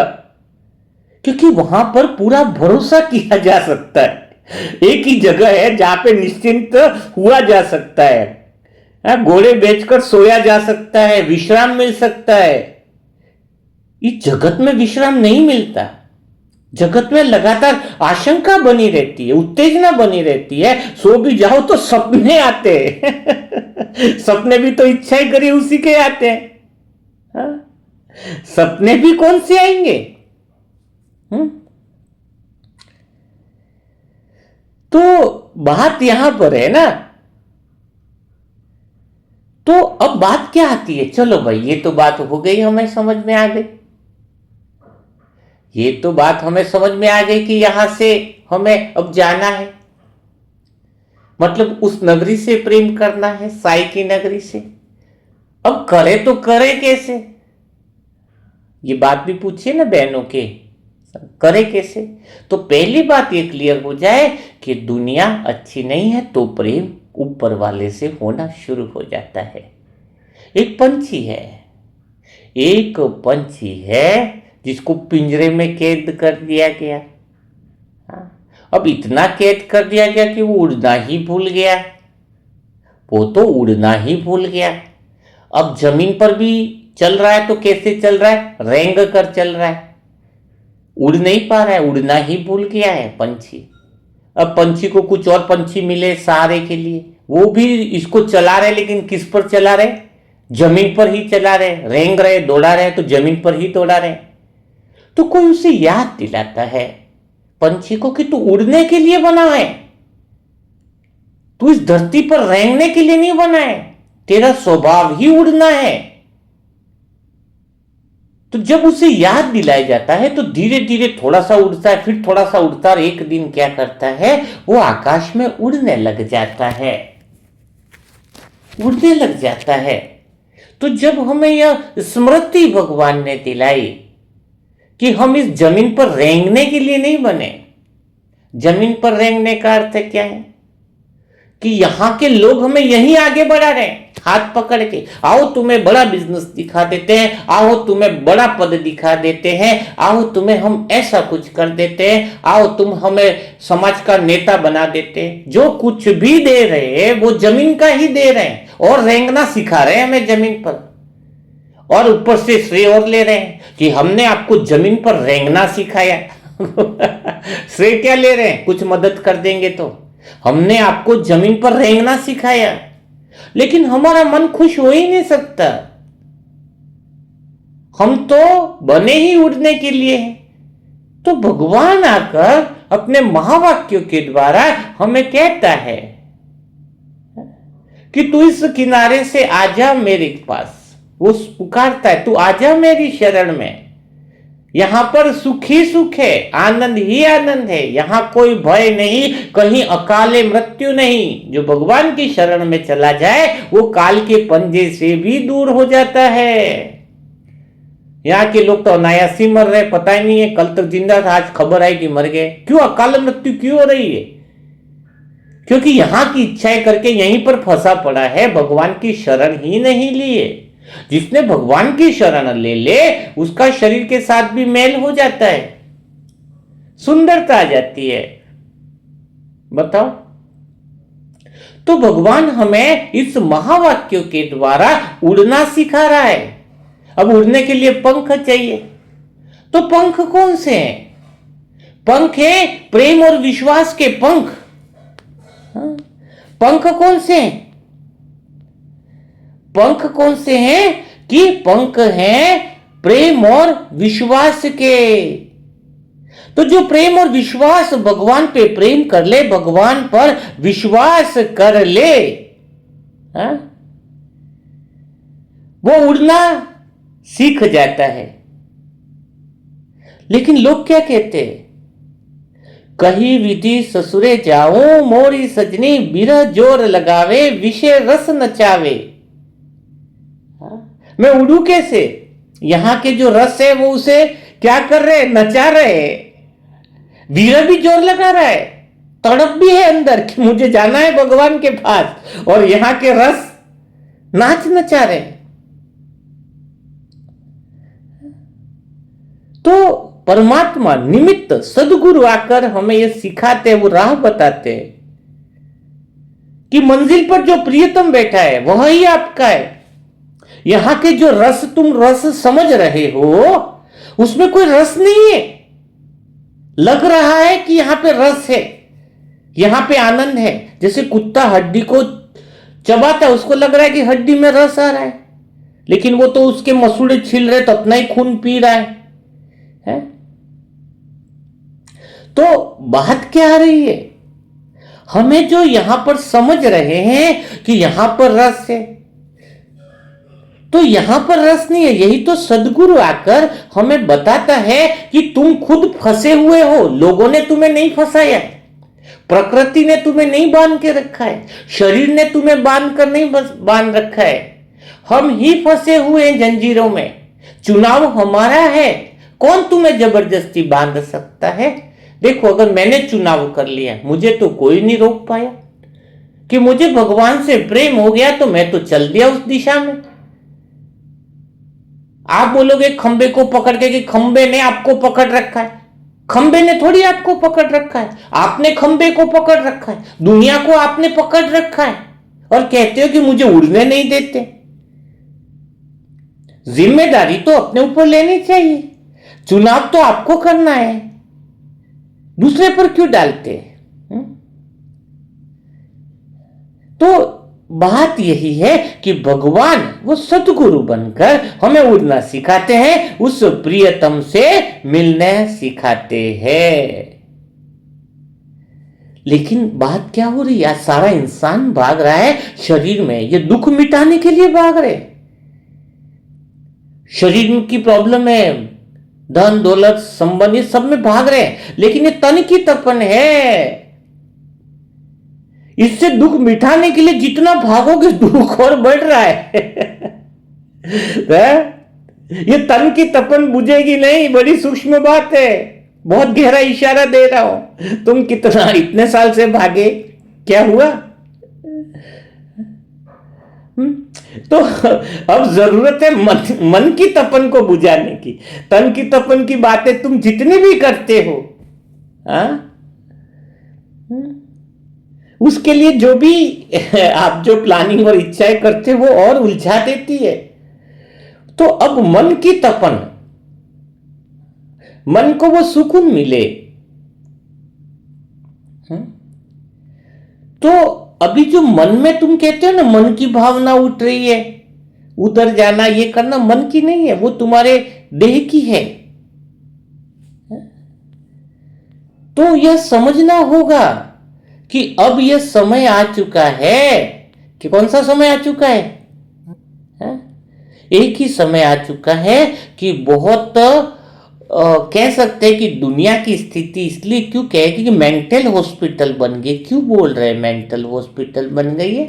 S1: क्योंकि वहां पर पूरा भरोसा किया जा सकता है। एक ही जगह है जहां पे निश्चिंत हुआ जा सकता है, घोड़े बेचकर सोया जा सकता है, विश्राम मिल सकता है। इस जगत में विश्राम नहीं मिलता, जगत में लगातार आशंका बनी रहती है, उत्तेजना बनी रहती है। सो भी जाओ तो सपने आते हैं। सपने भी तो इच्छा ही करी उसी के आते हैं। सपने भी कौन से आएंगे? तो बात यहां पर है ना, तो अब बात क्या आती है? चलो भाई, ये तो बात हो गई, हमें समझ में आ गई, ये तो बात हमें समझ में आ गई कि यहां से हमें अब जाना है, मतलब उस नगरी से प्रेम करना है, साई की नगरी से। अब करे तो करे कैसे? ये बात भी पूछिए ना बहनों के, करे कैसे? तो पहली बात ये क्लियर हो जाए कि दुनिया अच्छी नहीं है तो प्रेम ऊपर वाले से होना शुरू हो जाता है। एक पंछी है, एक पंछी है जिसको पिंजरे में कैद कर दिया गया। अब इतना कैद कर दिया गया कि वो उड़ना ही भूल गया, वो तो उड़ना ही भूल गया। अब जमीन पर भी चल रहा है तो कैसे चल रहा है? रेंग कर चल रहा है, उड़ नहीं पा रहा है, उड़ना ही भूल गया है पंछी। अब पंछी को कुछ और पंछी मिले सहारे के लिए, वो भी इसको चला रहे, लेकिन किस पर चला रहे? जमीन पर ही चला रहे, रेंग रहे, दौड़ा रहे तो जमीन पर ही दौड़ा रहे। तो कोई उसे याद दिलाता है पंछी को कि तू उड़ने के लिए बना है, तू इस धरती पर रेंगने के लिए नहीं बना है, तेरा स्वभाव ही उड़ना है। तो जब उसे याद दिलाया जाता है तो धीरे धीरे थोड़ा सा उड़ता है, फिर थोड़ा सा उड़ता है, और एक दिन क्या करता है, वो आकाश में उड़ने लग जाता है, उड़ने लग जाता है। तो जब हमें यह स्मृति भगवान ने दिलाई कि हम इस जमीन पर रेंगने के लिए नहीं बने। जमीन पर रेंगने का अर्थ क्या है कि यहां के लोग हमें यहीं आगे बढ़ा रहे हैं, हाथ पकड़ के, आओ तुम्हें बड़ा बिजनेस दिखा देते हैं, आओ तुम्हें बड़ा पद दिखा देते हैं, आओ तुम्हें हम ऐसा कुछ कर देते हैं, आओ तुम हमें समाज का नेता बना देते हैं। जो कुछ भी दे रहे हैं वो जमीन का ही दे रहे हैं और रेंगना सिखा रहे हैं हमें जमीन पर, और ऊपर से श्रेय और ले रहे हैं कि हमने आपको जमीन पर रेंगना सिखाया। श्रेय क्या ले रहे हैं, कुछ मदद कर देंगे तो, हमने आपको जमीन पर रेंगना सिखाया। लेकिन हमारा मन खुश हो ही नहीं सकता, हम तो बने ही उड़ने के लिए हैं। तो भगवान आकर अपने महावाक्यों के द्वारा हमें कहता है कि तू इस किनारे से आजा मेरे पास। वो पुकारता है, तू आजा मेरी शरण में, यहां पर सुख ही सुख है, आनंद ही आनंद है, यहां कोई भय नहीं, कहीं अकाले मृत्यु नहीं। जो भगवान की शरण में चला जाए वो काल के पंजे से भी दूर हो जाता है। यहाँ के लोग तो अनायासी मर रहे, पता ही नहीं है, कल तक जिंदा था, आज खबर आई कि मर गए। क्यों अकाल मृत्यु क्यों हो रही है? क्योंकि यहां की इच्छाएं करके यहीं पर फंसा पड़ा है, भगवान की शरण ही नहीं लिए। जिसने भगवान की शरण ले ले उसका शरीर के साथ भी मेल हो जाता है, सुंदरता आ जाती है। बताओ, तो भगवान हमें इस महावाक्यों के द्वारा उड़ना सिखा रहा है। अब उड़ने के लिए पंख चाहिए, तो पंख कौन से हैं? पंख है प्रेम और विश्वास के पंख। पंख कौन से हैं? पंख कौन से हैं कि पंख हैं प्रेम और विश्वास के। तो जो प्रेम और विश्वास भगवान पे प्रेम कर ले, भगवान पर विश्वास कर ले, हा? वो उड़ना सीख जाता है। लेकिन लोग क्या कहते हैं, कही विधि ससुरे जाऊं, मोरी सजनी बिरह जोर लगावे, विषय रस नचावे। मैं उड़ू कैसे? यहां के जो रस है वो उसे क्या कर रहे, नचा रहे। वीर भी जोर लगा रहा है, तड़प भी है अंदर कि मुझे जाना है भगवान के पास, और यहां के रस नाच नचा रहे। तो परमात्मा निमित्त सदगुरु आकर हमें यह सिखाते, वो राह बताते कि मंजिल पर जो प्रियतम बैठा है वह ही आपका है। यहां के जो रस तुम रस समझ रहे हो उसमें कोई रस नहीं है। लग रहा है कि यहां पे रस है, यहां पे आनंद है। जैसे कुत्ता हड्डी को चबाता है, उसको लग रहा है कि हड्डी में रस आ रहा है, लेकिन वो तो उसके मसूड़े छील रहे तो अपना ही खून पी रहा है? तो बात क्या आ रही है, हमें जो यहां पर समझ रहे हैं कि यहां पर रस है, तो यहां पर रस नहीं है। यही तो सदगुरु आकर हमें बताता है कि तुम खुद फंसे हुए हो, लोगों ने तुम्हें नहीं फंसाया, प्रकृति ने तुम्हें नहीं बांध के रखा है, शरीर ने तुम्हें बांध कर नहीं बांध रखा है। हम ही फंसे हुए हैं जंजीरों में। चुनाव हमारा है, कौन तुम्हें जबरदस्ती बांध सकता है? देखो, अगर मैंने चुनाव कर लिया, मुझे तो कोई नहीं रोक पाया कि मुझे भगवान से प्रेम हो गया तो मैं तो चल दिया उस दिशा में। आप बोलोगे खंबे को पकड़ के कि खंबे ने आपको पकड़ रखा है, खंबे ने थोड़ी आपको पकड़ रखा है, आपने खंबे को पकड़ रखा है, दुनिया को आपने पकड़ रखा है, और कहते हो कि मुझे उड़ने नहीं देते। जिम्मेदारी तो अपने ऊपर लेनी चाहिए, चुनाव तो आपको करना है, दूसरे पर क्यों डालते हैं? तो बात यही है कि भगवान वो सतगुरु बनकर हमें उड़ना सिखाते हैं, उस प्रियतम से मिलने सिखाते हैं। लेकिन बात क्या हो रही है, आज सारा इंसान भाग रहा है शरीर में, ये दुख मिटाने के लिए भाग रहे। शरीर की प्रॉब्लम है, धन दौलत संबंध, ये सब में भाग रहे हैं, लेकिन ये तन की तपन है। इससे दुख मिटाने के लिए जितना भागोगे दुख और बढ़ रहा है। ये तन की तपन बुझेगी नहीं, बड़ी सूक्ष्म बात है। बहुत गहरा इशारा दे रहा हूं। तुम कितना इतने साल से भागे, क्या हुआ? तो अब जरूरत है मन की तपन को बुझाने की। तन की तपन की बातें तुम जितनी भी करते हो, उसके लिए जो भी आप जो प्लानिंग और इच्छाएं करते हो वो और उलझा देती है। तो अब मन की तपन, मन को वो सुकून मिले। तो अभी जो मन में तुम कहते हो ना, मन की भावना उठ रही है, उधर जाना, ये करना, मन की नहीं है, वो तुम्हारे देह की है। तो यह समझना होगा कि अब यह समय आ चुका है कि कौन सा समय आ चुका है? एक ही समय आ चुका है कि बहुत कह सकते हैं कि दुनिया की स्थिति इसलिए क्यों कहेगी कि मेंटल हॉस्पिटल बन गए। क्यों बोल रहे हैं मेंटल हॉस्पिटल बन गई है?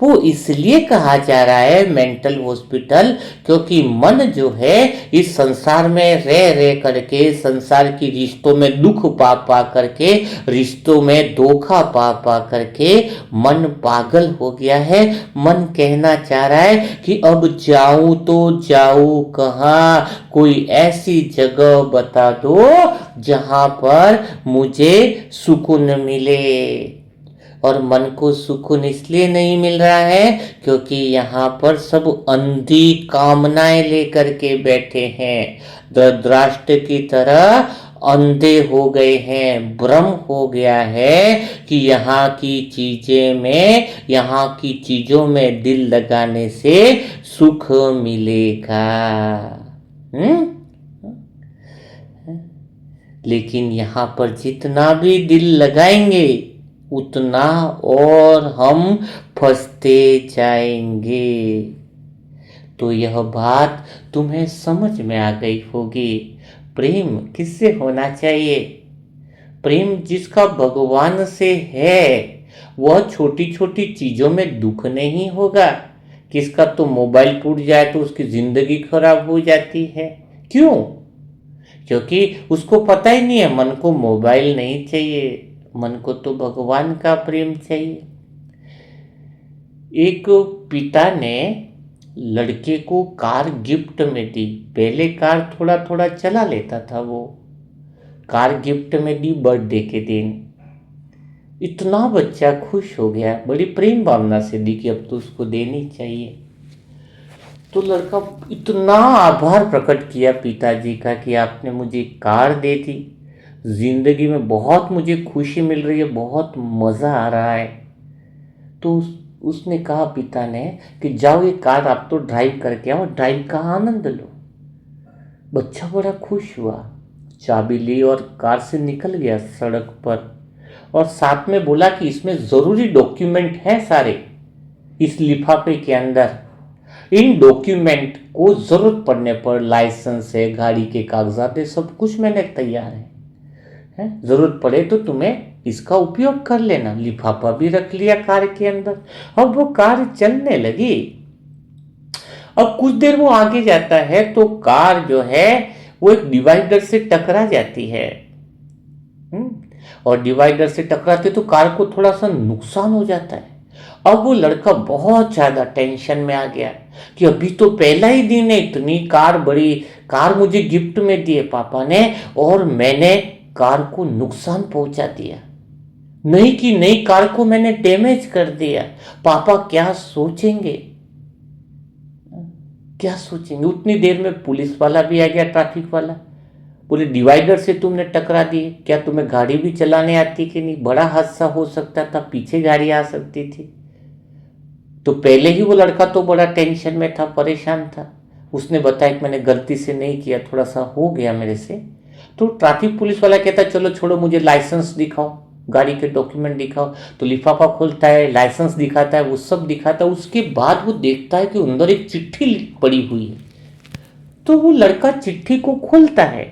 S1: वो इसलिए कहा जा रहा है मेंटल हॉस्पिटल, क्योंकि मन जो है इस संसार में रह करके, संसार की रिश्तों में दुख पा पा करके, रिश्तों में धोखा पा पा करके मन पागल हो गया है। मन कहना चाह रहा है कि अब जाऊं तो जाऊं कहाँ, कोई ऐसी जगह बता दो जहां पर मुझे सुकून मिले। और मन को सुकून इसलिए नहीं मिल रहा है क्योंकि यहाँ पर सब अंधी कामनाएं लेकर के बैठे हैं, धृतराष्ट्र की तरह अंधे हो गए हैं। भ्रम हो गया है कि यहाँ की चीजों में दिल लगाने से सुख मिलेगा। लेकिन यहाँ पर जितना भी दिल लगाएंगे उतना और हम फंसते जाएंगे। तो यह बात तुम्हें समझ में आ गई होगी। प्रेम किससे होना चाहिए? प्रेम जिसका भगवान से है, वह छोटी छोटी चीजों में दुख नहीं होगा। किसका तो मोबाइल टूट जाए तो उसकी जिंदगी खराब हो जाती है। क्यों? क्योंकि उसको पता ही नहीं है मन को मोबाइल नहीं चाहिए, मन को तो भगवान का प्रेम चाहिए। एक पिता ने लड़के को कार गिफ्ट में दी। पहले कार थोड़ा थोड़ा चला लेता था, वो कार गिफ्ट में दी बर्थडे के दिन। इतना बच्चा खुश हो गया, बड़ी प्रेम भावना से दी कि अब तो उसको देनी चाहिए। तो लड़का इतना आभार प्रकट किया पिताजी का कि आपने मुझे कार दे दी, जिंदगी में बहुत मुझे खुशी मिल रही है, बहुत मज़ा आ रहा है। तो उसने कहा पिता ने कि जाओ ये कार आप तो ड्राइव करके आओ, ड्राइव का आनंद लो। बच्चा बड़ा खुश हुआ, चाबी ली और कार से निकल गया सड़क पर। और साथ में बोला कि इसमें ज़रूरी डॉक्यूमेंट हैं सारे इस लिफाफे के अंदर। इन डॉक्यूमेंट को ज़रूरत पड़ने पर, लाइसेंस है, गाड़ी के कागजात है, सब कुछ मैंने तैयार है, जरूरत पड़े तो तुम्हें इसका उपयोग कर लेना। लिफाफा भी रख लिया कार के अंदर। अब वो कार चलने लगी। अब कुछ देर वो आगे जाता है तो कार जो है वो एक डिवाइडर से टकरा जाती है। और डिवाइडर से टकराते तो कार को थोड़ा सा नुकसान हो जाता है। अब वो लड़का बहुत ज्यादा टेंशन में आ गया कि अभी तो पहला ही दिन है, इतनी बड़ी कार मुझे गिफ्ट में दी है पापा ने, और मैंने कार को नुकसान पहुंचा दिया। नई की नई कार को मैंने डैमेज कर दिया। पापा क्या सोचेंगे, क्या सोचेंगे? उतनी देर में पुलिस वाला भी आ गया, ट्रैफिक वाला। बोले डिवाइडर से तुमने टकरा दी, क्या तुम्हें गाड़ी भी चलाने आती कि नहीं? बड़ा हादसा हो सकता था, पीछे गाड़ी आ सकती थी। तो पहले ही वो लड़का तो बड़ा टेंशन में था, परेशान था। उसने बताया कि मैंने गलती से नहीं किया, थोड़ा सा हो गया मेरे से। तो ट्रैफिक पुलिस वाला कहता है चलो छोड़ो, मुझे लाइसेंस दिखाओ, गाड़ी के डॉक्यूमेंट दिखाओ। तो लिफाफा खोलता है, लाइसेंस दिखाता है, वो सब दिखाता है। उसके बाद वो देखता है कि अंदर एक चिट्ठी पड़ी हुई है। तो वो लड़का चिट्ठी को खोलता है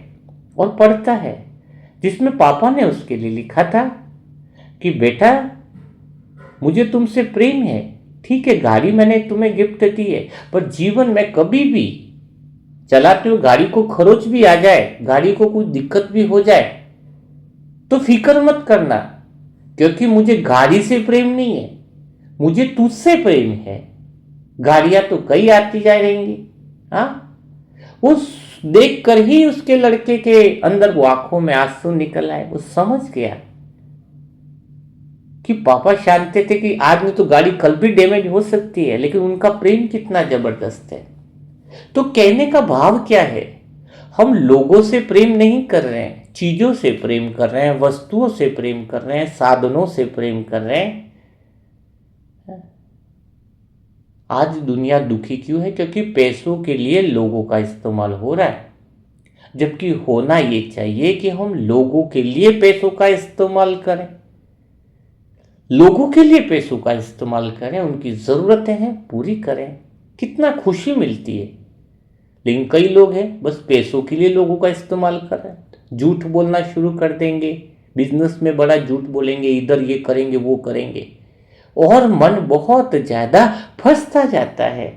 S1: और पढ़ता है, जिसमें पापा ने उसके लिए लिखा था कि बेटा मुझे तुमसे प्रेम है, ठीक है गाड़ी मैंने तुम्हें गिफ्ट दी है, पर जीवन में कभी भी चलाते हुए गाड़ी को खरोच भी आ जाए, गाड़ी को कुछ दिक्कत भी हो जाए, तो फिक्र मत करना, क्योंकि मुझे गाड़ी से प्रेम नहीं है, मुझे तुझसे प्रेम है। गाड़ियां तो कई आती जा रहेंगी। हाँ, उस देख कर ही उसके लड़के के अंदर वो आंखों में आंसू निकल आए। वो समझ गया कि पापा जानते थे कि आज में तो गाड़ी कल भी डैमेज हो सकती है, लेकिन उनका प्रेम कितना जबरदस्त है। तो कहने का भाव क्या है, हम लोगों से प्रेम नहीं कर रहे हैं, चीजों से प्रेम कर रहे हैं, वस्तुओं से प्रेम कर रहे हैं, साधनों से प्रेम कर रहे हैं। आज दुनिया दुखी क्यों है? क्योंकि पैसों के लिए लोगों का इस्तेमाल हो रहा है, जबकि होना ये चाहिए कि हम लोगों के लिए पैसों का इस्तेमाल करें, लोगों के लिए पैसों का इस्तेमाल करें, उनकी ज़रूरतें हैं पूरी करें, कितना खुशी मिलती है। लेकिन कई लोग हैं बस पैसों के लिए लोगों का इस्तेमाल कर रहे हैं, झूठ बोलना शुरू कर देंगे, बिजनेस में बड़ा झूठ बोलेंगे, इधर ये करेंगे वो करेंगे, और मन बहुत ज़्यादा फंसता जाता है,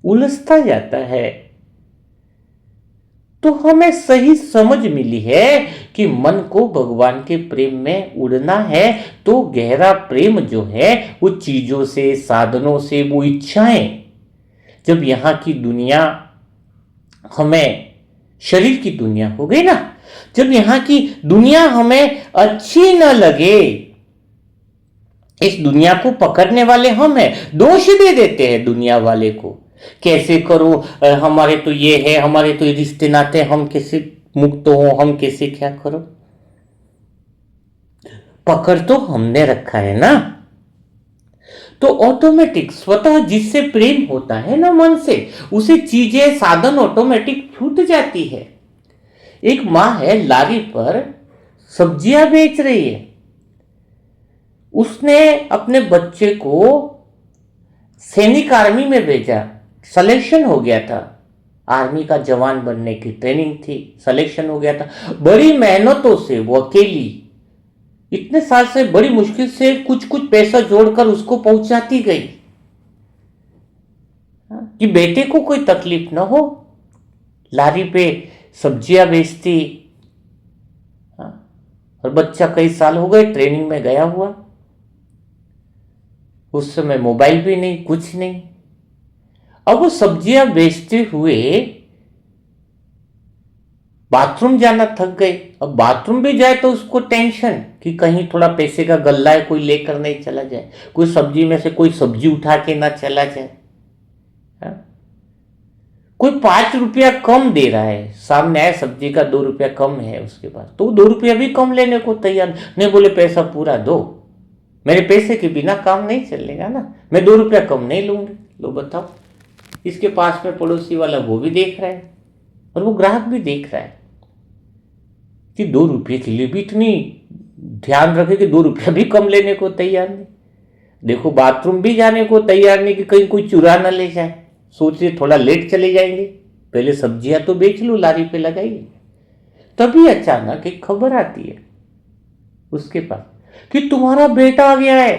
S1: उलझता जाता है। तो हमें सही समझ मिली है कि मन को भगवान के प्रेम में उड़ना है, तो गहरा प्रेम जो है वो चीजों से, साधनों से, वो इच्छाएं, जब यहाँ की दुनिया हमें, शरीर की दुनिया हो गई ना, जब यहाँ की दुनिया हमें अच्छी न लगे, इस दुनिया को पकड़ने वाले हम हैं, दोष दे देते हैं दुनिया वाले को, कैसे करो, हमारे तो ये है, हमारे तो ये रिश्ते नाते, हम कैसे मुक्त हो, हम कैसे क्या करो। पकड़ तो हमने रखा है ना। तो ऑटोमेटिक स्वतः जिससे प्रेम होता है ना मन से, उसे चीजें, साधन ऑटोमेटिक छूट जाती है। एक माँ है लारी पर सब्जियां बेच रही है, उसने अपने बच्चे को सैनिक आर्मी में भेजा, सिलेक्शन हो गया था, आर्मी का जवान बनने की ट्रेनिंग थी, सिलेक्शन हो गया था। बड़ी मेहनतों से वो अकेली इतने साल से बड़ी मुश्किल से कुछ कुछ पैसा जोड़कर उसको पहुंचाती गई कि बेटे को कोई तकलीफ ना हो। लारी पे सब्जियां बेचती, और बच्चा कई साल हो गए ट्रेनिंग में गया हुआ, उस समय मोबाइल भी नहीं, कुछ नहीं। अब वो सब्जियां बेचते हुए बाथरूम जाना थक गए। अब बाथरूम भी जाए तो उसको टेंशन कि कहीं थोड़ा पैसे का गल्ला है, कोई लेकर नहीं चला जाए, कोई सब्जी में से कोई सब्जी उठा के ना चला जाए। कोई 5 रुपया कम दे रहा है, सामने आया सब्जी का 2 रुपया कम है उसके पास, तो 2 रुपया भी कम लेने को तैयार नहीं, बोले पैसा पूरा दो, मेरे पैसे के बिना काम नहीं चलेगा ना, मैं 2 रुपया कम नहीं लूंगी। लो बताओ, इसके पास में पड़ोसी वाला वो भी देख रहा है और वो ग्राहक भी देख रहा है कि 2 रुपये के लिए भी इतनी ध्यान रखे कि 2 रुपया भी कम लेने को तैयार नहीं। देखो बाथरूम भी जाने को तैयार नहीं कि कहीं कोई चुरा ना ले जाए, सोचिए थोड़ा लेट चले जाएंगे, पहले सब्जियां तो बेच लो, लारी पे लगाइए। तभी अचानक एक खबर आती है उसके पास कि तुम्हारा बेटा आ गया है,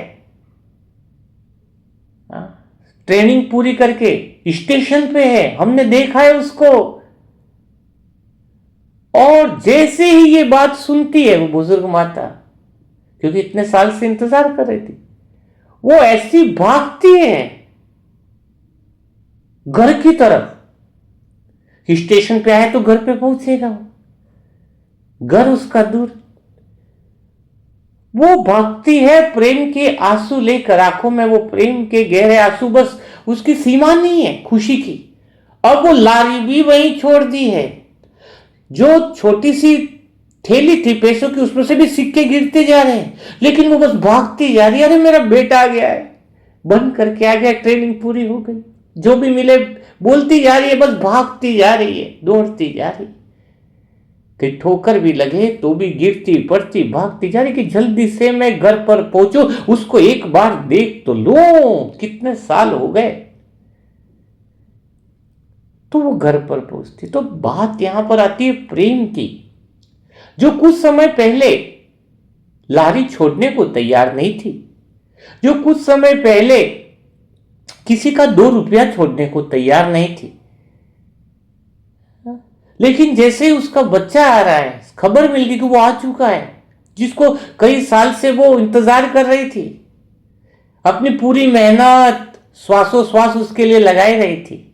S1: ट्रेनिंग पूरी करके स्टेशन पे है, हमने देखा है उसको। और जैसे ही ये बात सुनती है वो बुजुर्ग माता, क्योंकि इतने साल से इंतजार कर रही थी, वो ऐसी भागती है घर की तरफ। स्टेशन पे आए तो घर पे पहुंचेगा, घर उसका दूर। वो भागती है प्रेम के आंसू लेकर, आंखों में वो प्रेम के गहरे आंसू, बस उसकी सीमा नहीं है खुशी की। अब वो लारी भी वहीं छोड़ दी है, जो छोटी सी थैली थी पैसों की उसमें से भी सिक्के गिरते जा रहे हैं, लेकिन वो बस भागती जा रही है। अरे मेरा बेटा आ गया है, बंद करके आ गया, ट्रेनिंग पूरी हो गई, जो भी मिले बोलती जा रही है, बस भागती जा रही है, दौड़ती जा रही है, कि ठोकर भी लगे तो भी गिरती पड़ती भागती जा रही कि जल्दी से मैं घर पर पहुंचू, उसको एक बार देख तो लो, कितने साल हो गए। तो वो घर पर पहुंचती। तो बात यहां पर आती है प्रेम की। जो कुछ समय पहले लारी छोड़ने को तैयार नहीं थी, जो कुछ समय पहले किसी का 2 रुपया छोड़ने को तैयार नहीं थी, लेकिन जैसे ही उसका बच्चा आ रहा है, खबर मिल गई कि वो आ चुका है, जिसको कई साल से वो इंतजार कर रही थी, अपनी पूरी मेहनत श्वासोश्वास उसके लिए लगाई रही थी,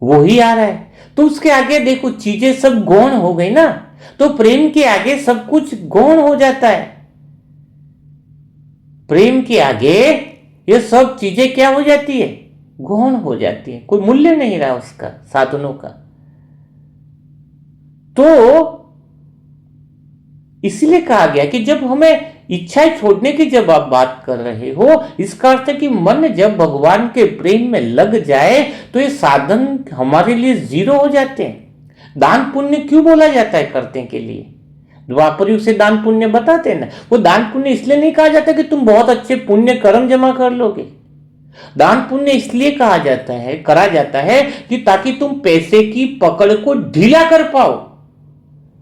S1: वो ही आ रहा है, तो उसके आगे देखो चीजें सब गौण हो गई ना। तो प्रेम के आगे सब कुछ गौण हो जाता है। प्रेम के आगे ये सब चीजें क्या हो जाती है? गौण हो जाती है। कोई मूल्य नहीं रहा उसका, साधनों का। तो इसलिए कहा गया कि जब हमें इच्छाएं छोड़ने की जब आप बात कर रहे हो, इसका अर्थ है कि मन जब भगवान के प्रेम में लग जाए तो ये साधन हमारे लिए जीरो हो जाते हैं। दान पुण्य क्यों बोला जाता है करने के लिए? द्वापर युग से दान पुण्य बताते हैं ना। वो दान पुण्य इसलिए नहीं कहा जाता कि तुम बहुत अच्छे पुण्य कर्म जमा कर लोगे। दान पुण्य इसलिए कहा जाता है, करा जाता है कि ताकि तुम पैसे की पकड़ को ढीला कर पाओ।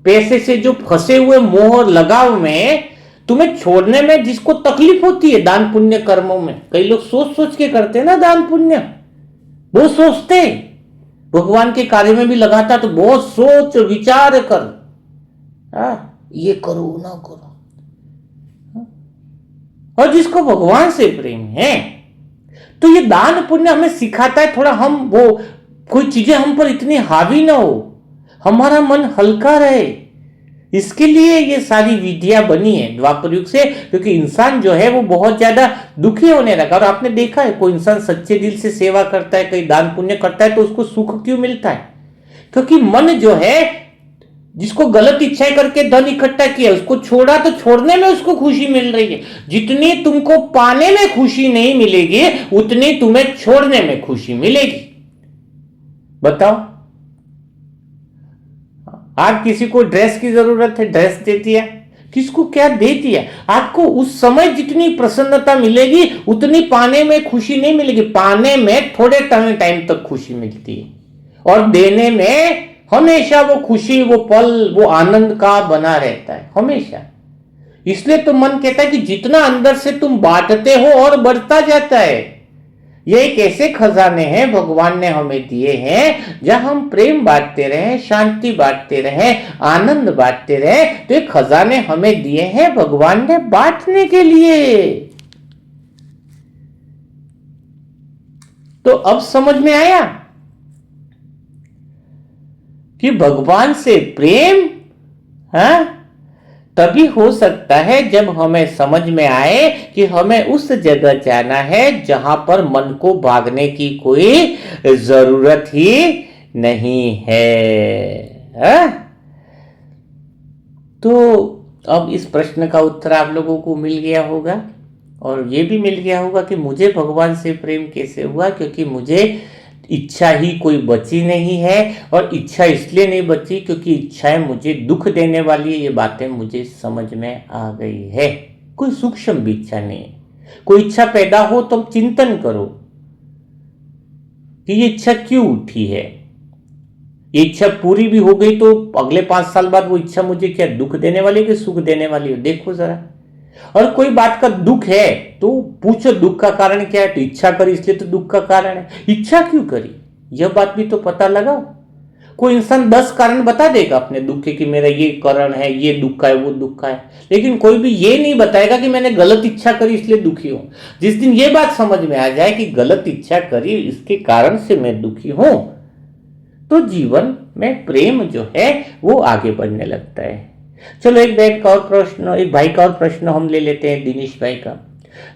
S1: पैसे से जो फंसे हुए मोह लगाव में तुम्हें छोड़ने में जिसको तकलीफ होती है दान पुण्य कर्मों में, कई लोग सोच सोच के करते हैं ना दान पुण्य। वो सोचते भगवान के कार्य में भी लगाता तो बहुत सोच विचार कर, ये करो ना करो। और जिसको भगवान से प्रेम है तो ये दान पुण्य हमें सिखाता है थोड़ा हम वो कोई चीजें हम पर इतनी हावी ना हो, हमारा मन हल्का रहे। इसके लिए ये सारी विधियां बनी है द्वापर युग से, क्योंकि इंसान जो है वो बहुत ज्यादा दुखी होने लगा। और आपने देखा है कोई इंसान सच्चे दिल से सेवा करता है, कहीं दान पुण्य करता है तो उसको सुख क्यों मिलता है? क्योंकि मन जो है जिसको गलत इच्छाएं करके धन इकट्ठा किया उसको छोड़ा तो छोड़ने में उसको खुशी मिल रही है। जितनी तुमको पाने में खुशी नहीं मिलेगी उतनी तुम्हें छोड़ने में खुशी मिलेगी। बताओ, आज किसी को ड्रेस की जरूरत है, ड्रेस दे दिया, किसको क्या दे दिया। आपको उस समय जितनी प्रसन्नता मिलेगी उतनी पाने में खुशी नहीं मिलेगी। पाने में थोड़े टाइम तक खुशी मिलती है और देने में हमेशा वो खुशी, वो पल, वो आनंद का बना रहता है हमेशा। इसलिए तो मन कहता है कि जितना अंदर से तुम बांटते हो और बढ़ता जाता है। ये एक ऐसे खजाने हैं भगवान ने हमें दिए हैं जहां हम प्रेम बांटते रहे, शांति बांटते रहे, आनंद बांटते रहे। तो ये खजाने हमें दिए हैं भगवान ने बांटने के लिए। तो अब समझ में आया कि भगवान से प्रेम तभी हो सकता है जब हमें समझ में आए कि हमें उस जगह जाना है जहां पर मन को भागने की कोई जरूरत ही नहीं है। तो अब इस प्रश्न का उत्तर आप लोगों को मिल गया होगा और ये भी मिल गया होगा कि मुझे भगवान से प्रेम कैसे हुआ, क्योंकि मुझे इच्छा ही कोई बची नहीं है। और इच्छा इसलिए नहीं बची क्योंकि इच्छाएं मुझे दुख देने वाली है, ये बातें मुझे समझ में आ गई है। कोई सूक्ष्म भी इच्छा नहीं है। कोई इच्छा पैदा हो तो चिंतन करो कि ये इच्छा क्यों उठी है। ये इच्छा पूरी भी हो गई तो अगले 5 साल बाद वो इच्छा मुझे क्या दुख देने वाली है कि सुख देने वाली है, देखो जरा। और कोई बात का दुख है तो पूछो दुख का कारण क्या है, तो इच्छा करी इसलिए तो दुख का कारण है। इच्छा क्यों करी यह बात भी तो पता लगाओ। कोई इंसान 10 कारण बता देगा अपने दुख के कि मेरा ये कारण है, ये दुख का है, वो दुख का है, लेकिन कोई भी ये नहीं बताएगा कि मैंने गलत इच्छा करी इसलिए दुखी हूं। जिस दिन ये बात समझ में आ जाए कि गलत इच्छा करी इसके कारण से मैं दुखी हूं, तो जीवन में प्रेम जो है वो आगे बढ़ने लगता है। चलो एक भाई का और प्रश्न हम ले लेते हैं, दिनेश भाई का।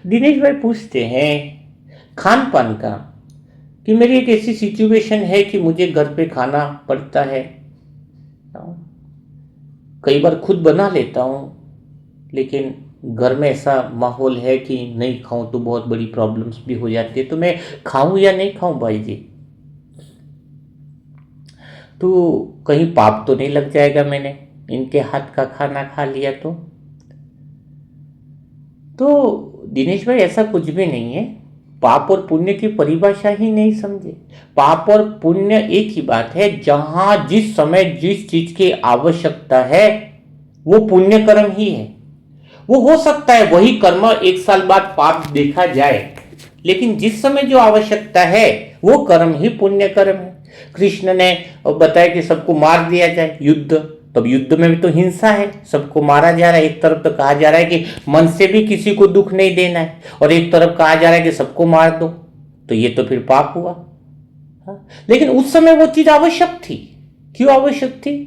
S1: दिनेश भाई पूछते हैं खान पान का कि मेरी एक ऐसी सिचुएशन है कि मुझे घर पे खाना पड़ता है, कई बार खुद बना लेता हूँ, लेकिन घर में ऐसा माहौल है कि नहीं खाऊं तो बहुत बड़ी प्रॉब्लम्स भी हो जाती है, तो मैं खाऊं या नहीं खाऊं भाई जी? तो कहीं पाप तो नहीं लग जाएगा मैंने इनके हाथ का खाना खा लिया तो दिनेश भाई ऐसा कुछ भी नहीं है। पाप और पुण्य की परिभाषा ही नहीं समझे। पाप और पुण्य एक ही बात है, जहां जिस समय जिस चीज की आवश्यकता है वो पुण्य कर्म ही है। वो हो सकता है वही कर्म 1 साल बाद पाप देखा जाए, लेकिन जिस समय जो आवश्यकता है वो कर्म ही पुण्य कर्म है। कृष्ण ने बताया कि सबको मार दिया जाए, युद्ध, तब युद्ध में भी तो हिंसा है, सबको मारा जा रहा है। एक तरफ तो कहा जा रहा है कि मन से भी किसी को दुख नहीं देना है, और एक तरफ कहा जा रहा है कि सबको मार दो, तो ये तो फिर पाप हुआ। लेकिन उस समय वो चीज आवश्यक थी। क्यों आवश्यक थी?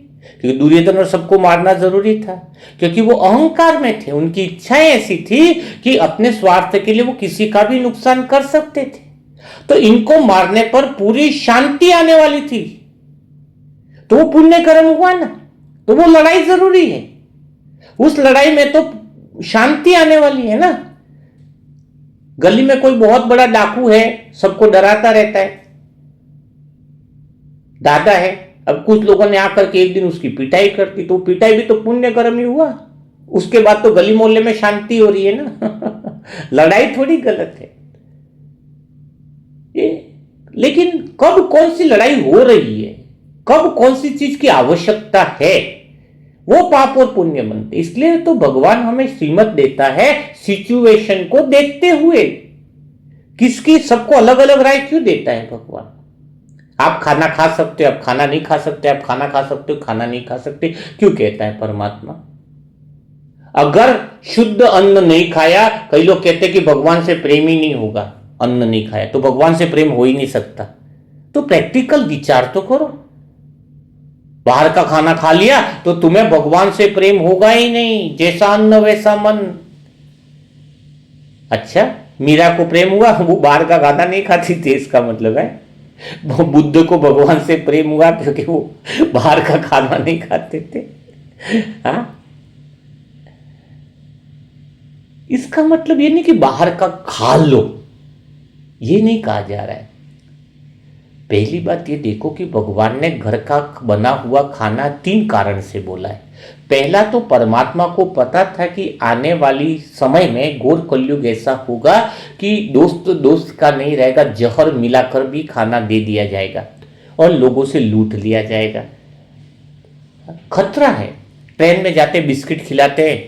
S1: क्योंकि दुर्योधन और सबको मारना जरूरी था, क्योंकि वो अहंकार में थे, उनकी इच्छाएं ऐसी थी कि अपने स्वार्थ के लिए वो किसी का भी नुकसान कर सकते थे। तो इनको मारने पर पूरी शांति आने वाली थी, तो वो पुण्य कर्म हुआ ना। तो वो लड़ाई जरूरी है, उस लड़ाई में तो शांति आने वाली है ना। गली में कोई बहुत बड़ा डाकू है, सबको डराता रहता है, दादा है, अब कुछ लोगों ने आकर के एक दिन उसकी पिटाई कर दी, तो पिटाई भी तो पुण्य कर्म ही हुआ। उसके बाद तो गली मोहल्ले में शांति हो रही है ना। लड़ाई थोड़ी गलत है ये। लेकिन कब कौन सी लड़ाई हो रही है, कब कौन सी चीज की आवश्यकता है, वो पाप और पुण्य बनते। इसलिए तो भगवान हमें श्रीमत देता है सिचुएशन को देखते हुए। किसकी, सबको अलग अलग राय क्यों देता है भगवान? आप खाना खा सकते हो, आप खाना नहीं खा सकते, आप खाना खा सकते हो, खाना नहीं खा सकते, क्यों कहता है परमात्मा? अगर शुद्ध अन्न नहीं खाया, कई लोग कहते हैं कि भगवान से प्रेम ही नहीं होगा, अन्न नहीं खाया तो भगवान से प्रेम हो ही नहीं सकता। तो प्रैक्टिकल विचार तो करो। बाहर का खाना खा लिया तो तुम्हें भगवान से प्रेम होगा ही नहीं, जैसा अन्न वैसा मन। अच्छा, मीरा को प्रेम हुआ, वो बाहर का खाना नहीं खाती थी, इसका मतलब है बुद्ध को भगवान से प्रेम हुआ क्योंकि वो बाहर का खाना नहीं खाते थे। हाँ, इसका मतलब ये नहीं कि बाहर का खा लो, ये नहीं कहा जा रहा है। पहली बात ये देखो कि भगवान ने घर का बना हुआ खाना 3 कारण से बोला है। पहला तो परमात्मा को पता था कि आने वाली समय में घोर कलयुग ऐसा होगा कि दोस्त दोस्त का नहीं रहेगा, जहर मिलाकर भी खाना दे दिया जाएगा और लोगों से लूट लिया जाएगा। खतरा है। ट्रेन में जाते बिस्किट खिलाते हैं,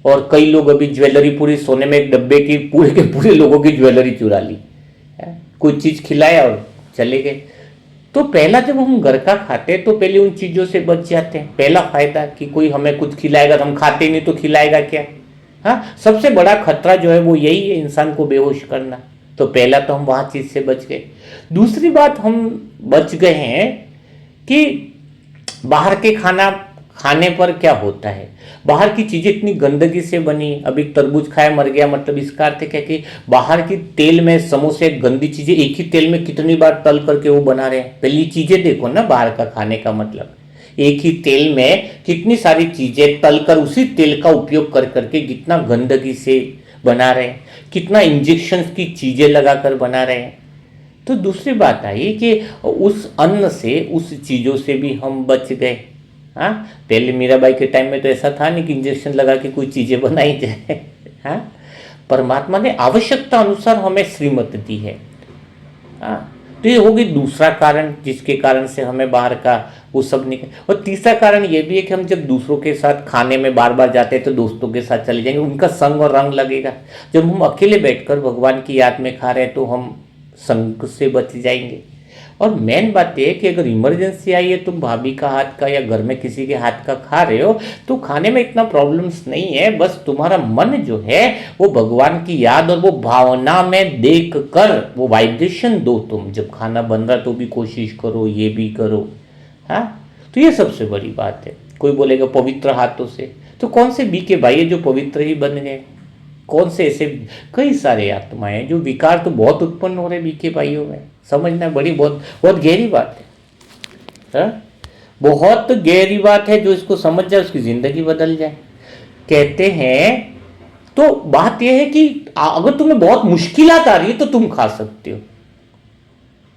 S1: और कई लोग अभी ज्वेलरी पूरी सोने में एक डब्बे की पूरे के पूरे लोगों की ज्वेलरी चुरा ली, कुछ चीज खिलाया और चले गए। तो पहला जब हम घर का खाते हैं तो पहले उन चीजों से बच जाते हैं। पहला फायदा कि कोई हमें कुछ खिलाएगा तो हम खाते नहीं तो खिलाएगा क्या। हाँ, सबसे बड़ा खतरा जो है वो यही है, इंसान को बेहोश करना। तो पहला तो हम वहां चीज से बच गए। दूसरी बात हम बच गए हैं कि बाहर के खाना खाने पर क्या होता है, बाहर की चीजें इतनी गंदगी से बनी। अभी तरबूज खाया मर गया, मतलब इसका अर्थ क्या कि बाहर की तेल में समोसे गंदी चीजें एक ही तेल में कितनी बार तल करके वो बना रहे हैं। पहली चीजें देखो ना, बाहर का खाने का मतलब एक ही तेल में कितनी सारी चीजें तलकर उसी तेल का उपयोग कर करके कितना गंदगी से बना रहे हैं, कितना इंजेक्शन की चीजें लगाकर बना रहे हैं। तो दूसरी बात आई कि उस अन्न से, उस चीजों से भी हम बच गए। हाँ, पहले मीराबाई के टाइम में तो ऐसा था नहीं कि इंजेक्शन लगा के कोई चीजें बनाई जाए। हाँ, परमात्मा ने आवश्यकता अनुसार हमें श्रीमत दी है। हाँ, तो ये होगी दूसरा कारण जिसके कारण से हमें बाहर का वो सब नहीं। और तीसरा कारण ये भी है कि हम जब दूसरों के साथ खाने में बार बार जाते हैं तो दोस्तों के साथ चले जाएंगे, उनका संग और रंग लगेगा। जब हम अकेले बैठकर भगवान की याद में खा रहे हैं तो हम संग से बच जाएंगे। और मेन बात यह है कि अगर इमरजेंसी आई है, तुम भाभी का हाथ का या घर में किसी के हाथ का खा रहे हो तो खाने में इतना प्रॉब्लम्स नहीं है। बस तुम्हारा मन जो है वो भगवान की याद और वो भावना में देख कर वो वाइब्रेशन दो। तुम जब खाना बन रहा तो भी कोशिश करो, ये भी करो। हाँ, तो ये सबसे बड़ी बात है। कोई बोलेगा पवित्र हाथों से, तो कौन से बी के भाई है जो पवित्र ही बन गए? कौन से ऐसे कई सारे आत्माएं हैं जो विकार तो बहुत उत्पन्न हो रहे बीके भाइयों में। समझना बड़ी बहुत बहुत गहरी बात है। बहुत गहरी बात है, जो इसको समझ जाए उसकी जिंदगी बदल जाए। कहते हैं तो बात यह है कि अगर तुम्हें बहुत मुश्किलात आ रही है तो तुम खा सकते हो।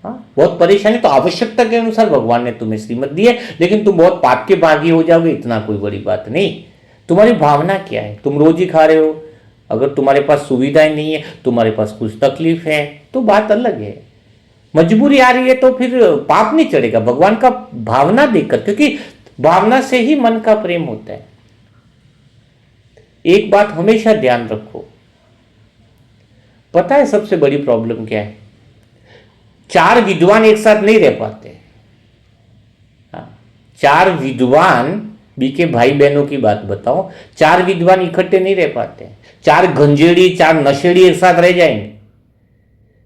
S1: हाँ, बहुत परेशानी तो आवश्यकता के अनुसार भगवान ने तुम्हें श्रीमत दी है, लेकिन तुम बहुत पाप के भागी हो जाओगे, इतना कोई बड़ी बात नहीं। तुम्हारी भावना क्या है? तुम रोज ही खा रहे हो, अगर तुम्हारे पास सुविधाएं नहीं है, तुम्हारे पास कुछ तकलीफ है, तो बात अलग है। मजबूरी आ रही है तो फिर पाप नहीं चढ़ेगा भगवान का भावना देखकर, क्योंकि भावना से ही मन का प्रेम होता है। एक बात हमेशा ध्यान रखो, पता है सबसे बड़ी प्रॉब्लम क्या है? 4 विद्वान एक साथ नहीं रह पाते। 4 विद्वान, बीके भाई बहनों की बात बताओ, 4 विद्वान इकट्ठे नहीं रह पाते। 4 गंजेड़ी, 4 नशेड़ी एक साथ रह जाएंगे,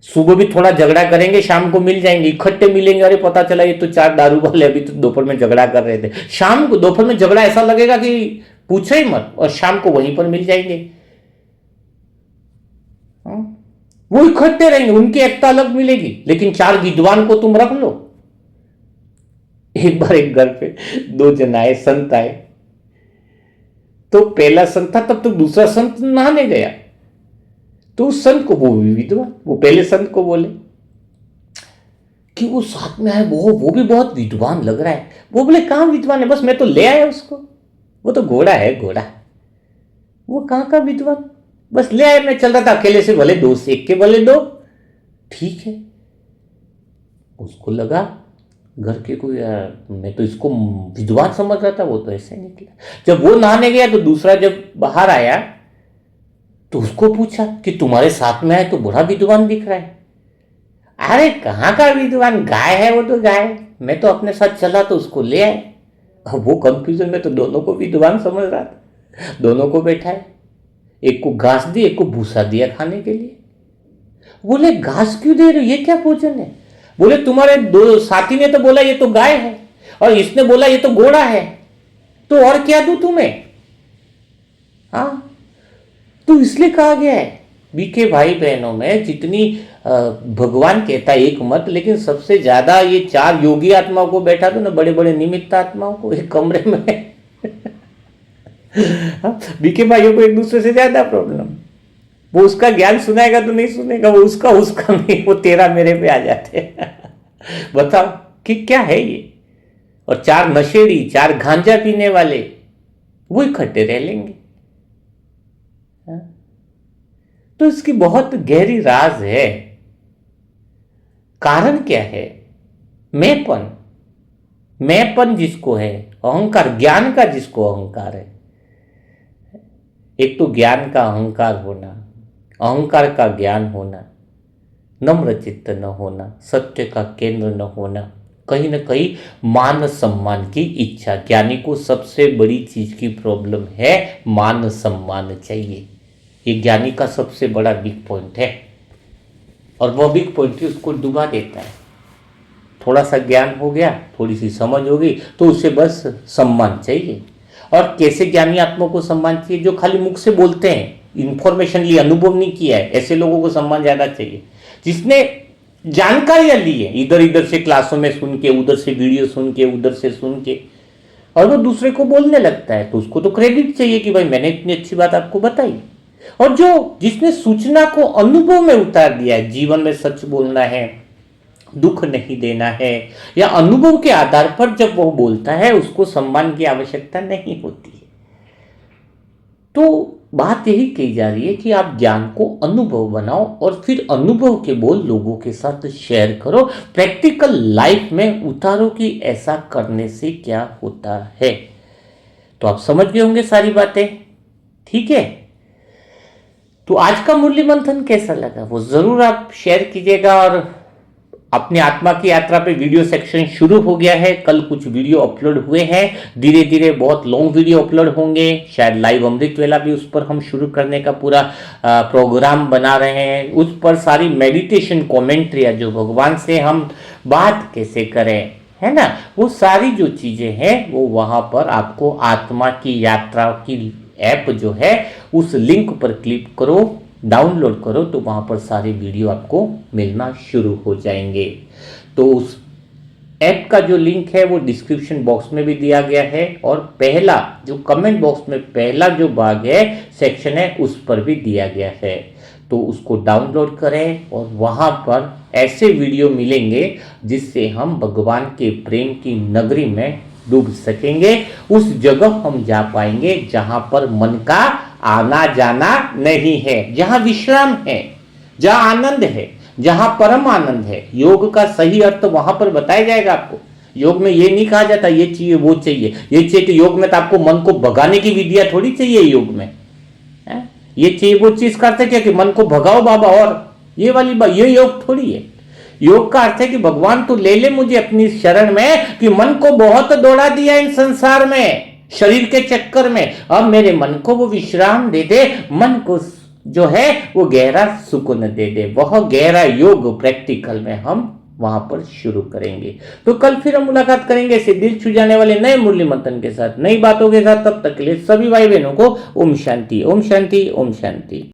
S1: सुबह भी थोड़ा झगड़ा करेंगे, शाम को मिल जाएंगे, इकट्ठे मिलेंगे, अरे पता चला ये तो 4 दारू वाले अभी तो दोपहर में झगड़ा कर रहे थे, शाम को दोपहर में झगड़ा ऐसा लगेगा कि पूछो ही मत, और शाम को वहीं पर मिल जाएंगे। वो इकट्ठे रहेंगे, उनकी एकता अलग मिलेगी, लेकिन 4 विद्वान को तुम रख लो। एक बार एक घर पे 2 जन आए, संत आए, तो पहला संत था, तब तो दूसरा संत नहाने गया, तो उस संत को, वो भी विद्वान, वो पहले संत को बोले कि वो साथ में आए, वो भी बहुत विद्वान लग रहा है। वो बोले कहां विद्वान है, बस मैं तो ले आया उसको, वो तो घोड़ा है, घोड़ा, वो कहां का विद्वान, बस ले आया, मैं चल रहा था अकेले से, भले 2 से 1 के भले 2, ठीक है। उसको लगा घर के कोई, यार मैं तो इसको विद्वान समझ रहा था, वो तो ऐसे निकला। जब वो नहाने गया तो दूसरा जब बाहर आया तो उसको पूछा कि तुम्हारे साथ में आए तो बड़ा विद्वान दिख रहा है। अरे कहाँ का विद्वान, गाय है वो तो गाय, मैं तो अपने साथ चला तो उसको ले आए। अब वो कंफ्यूजन में तो दोनों को विद्वान समझ रहा था, दोनों को बैठाए, एक को घास दी, एक को भूसा दिया खाने के लिए। बोले घास क्यों दे रहे हो, ये क्या भोजन है? बोले तुम्हारे 2 साथी ने तो बोला ये तो गाय है, और इसने बोला ये तो घोड़ा है, तो और क्या दूं तुम्हें? हाँ, तो इसलिए कहा गया है बीके भाई बहनों में, जितनी भगवान कहता है एक मत, लेकिन सबसे ज्यादा ये 4 योगी आत्माओं को बैठा दो ना, बड़े बड़े निमित्त आत्माओं को एक कमरे में बीके भाइयों को एक दूसरे से ज्यादा प्रॉब्लम। वो उसका ज्ञान सुनाएगा तो नहीं सुनेगा, वो उसका नहीं, वो तेरा मेरे पे आ जाते बताओ कि क्या है ये। और 4 नशेड़ी, 4 गांजा पीने वाले, वो इकट्ठे रह लेंगे। तो इसकी बहुत गहरी राज है। कारण क्या है? मैंपन जिसको है, अहंकार, ज्ञान का जिसको अहंकार है। एक तो ज्ञान का अहंकार होना, अहंकार का ज्ञान होना, नम्र चित्त न होना, सत्य का केंद्र न होना, कहीं ना कहीं मान सम्मान की इच्छा। ज्ञानी को सबसे बड़ी चीज की प्रॉब्लम है, मान सम्मान चाहिए। ये ज्ञानी का सबसे बड़ा वीक पॉइंट है, और वह वीक पॉइंट ही उसको डुबा देता है। थोड़ा सा ज्ञान हो गया, थोड़ी सी समझ होगी, तो उसे बस सम्मान चाहिए। और कैसे ज्ञानी आत्मा को सम्मान चाहिए? जो खाली मुख से बोलते हैं, इंफॉर्मेशन ली, अनुभव नहीं किया है, ऐसे लोगों को सम्मान ज्यादा चाहिए। जिसने जानकारियां ली है, इधर इधर से क्लासों में सुन के, उधर से वीडियो सुन के, उधर से सुन के, और वो दूसरे को बोलने लगता है, तो उसको तो क्रेडिट चाहिए कि भाई मैंने इतनी अच्छी बात आपको बताई। और जिसने सूचना को अनुभव में उतार दिया है, जीवन में सच बोलना है, दुख नहीं देना है, या अनुभव के आधार पर जब वो बोलता है, उसको सम्मान की आवश्यकता नहीं होती है। तो बात यही कही जा रही है कि आप ज्ञान को अनुभव बनाओ, और फिर अनुभव के बोल लोगों के साथ शेयर करो, प्रैक्टिकल लाइफ में उतारो कि ऐसा करने से क्या होता है। तो आप समझ गए होंगे सारी बातें, ठीक है? तो आज का मुरली मंथन कैसा लगा वो जरूर आप शेयर कीजिएगा। और अपनी आत्मा की यात्रा पे वीडियो सेक्शन शुरू हो गया है, कल कुछ वीडियो अपलोड हुए हैं, धीरे धीरे बहुत लॉन्ग वीडियो अपलोड होंगे, शायद लाइव अमृत वेला भी उस पर हम शुरू करने का पूरा प्रोग्राम बना रहे हैं। उस पर सारी मेडिटेशन कमेंट्रियाँ, जो भगवान से हम बात कैसे करें, है ना, वो सारी जो चीजें हैं वो वहां पर आपको आत्मा की यात्रा की ऐप जो है उस लिंक पर क्लिक करो, डाउनलोड करो, तो वहां पर सारे वीडियो आपको मिलना शुरू हो जाएंगे। तो उस ऐप का जो लिंक है वो डिस्क्रिप्शन बॉक्स में भी दिया गया है, और पहला जो कमेंट बॉक्स में पहला जो भाग है, सेक्शन है, उस पर भी दिया गया है। तो उसको डाउनलोड करें, और वहां पर ऐसे वीडियो मिलेंगे जिससे हम भगवान के प्रेम की नगरी में डूब सकेंगे। उस जगह हम जा पाएंगे जहां पर मन का आना जाना नहीं है, जहां विश्राम है, जहां आनंद है, जहां परम आनंद है। योग का सही अर्थ वहां पर बताया जाएगा आपको। योग में ये नहीं कहा जाता ये चाहिए वो चाहिए ये चाहिए, तो योग में तो आपको मन को भगाने की विधियां थोड़ी चाहिए योग में है? ये चाहिए वो चीज करते क्या कि मन को भगाओ बाबा, और ये वाली बात, ये योग थोड़ी है। योग का अर्थ है कि भगवान तू ले ले मुझे अपनी शरण में, कि मन को बहुत दौड़ा दिया इन संसार में, शरीर के चक्कर में, अब मेरे मन को वो विश्राम दे दे, मन को जो है वो गहरा सुकून दे दे। वह गहरा योग प्रैक्टिकल में हम वहां पर शुरू करेंगे। तो कल फिर हम मुलाकात करेंगे ऐसे दिल छू जाने वाले नए मूल्य मंथन के साथ, नई बातों के साथ। तब तक के लिए सभी भाई बहनों को ओम शांति, ओम शांति, ओम शांति।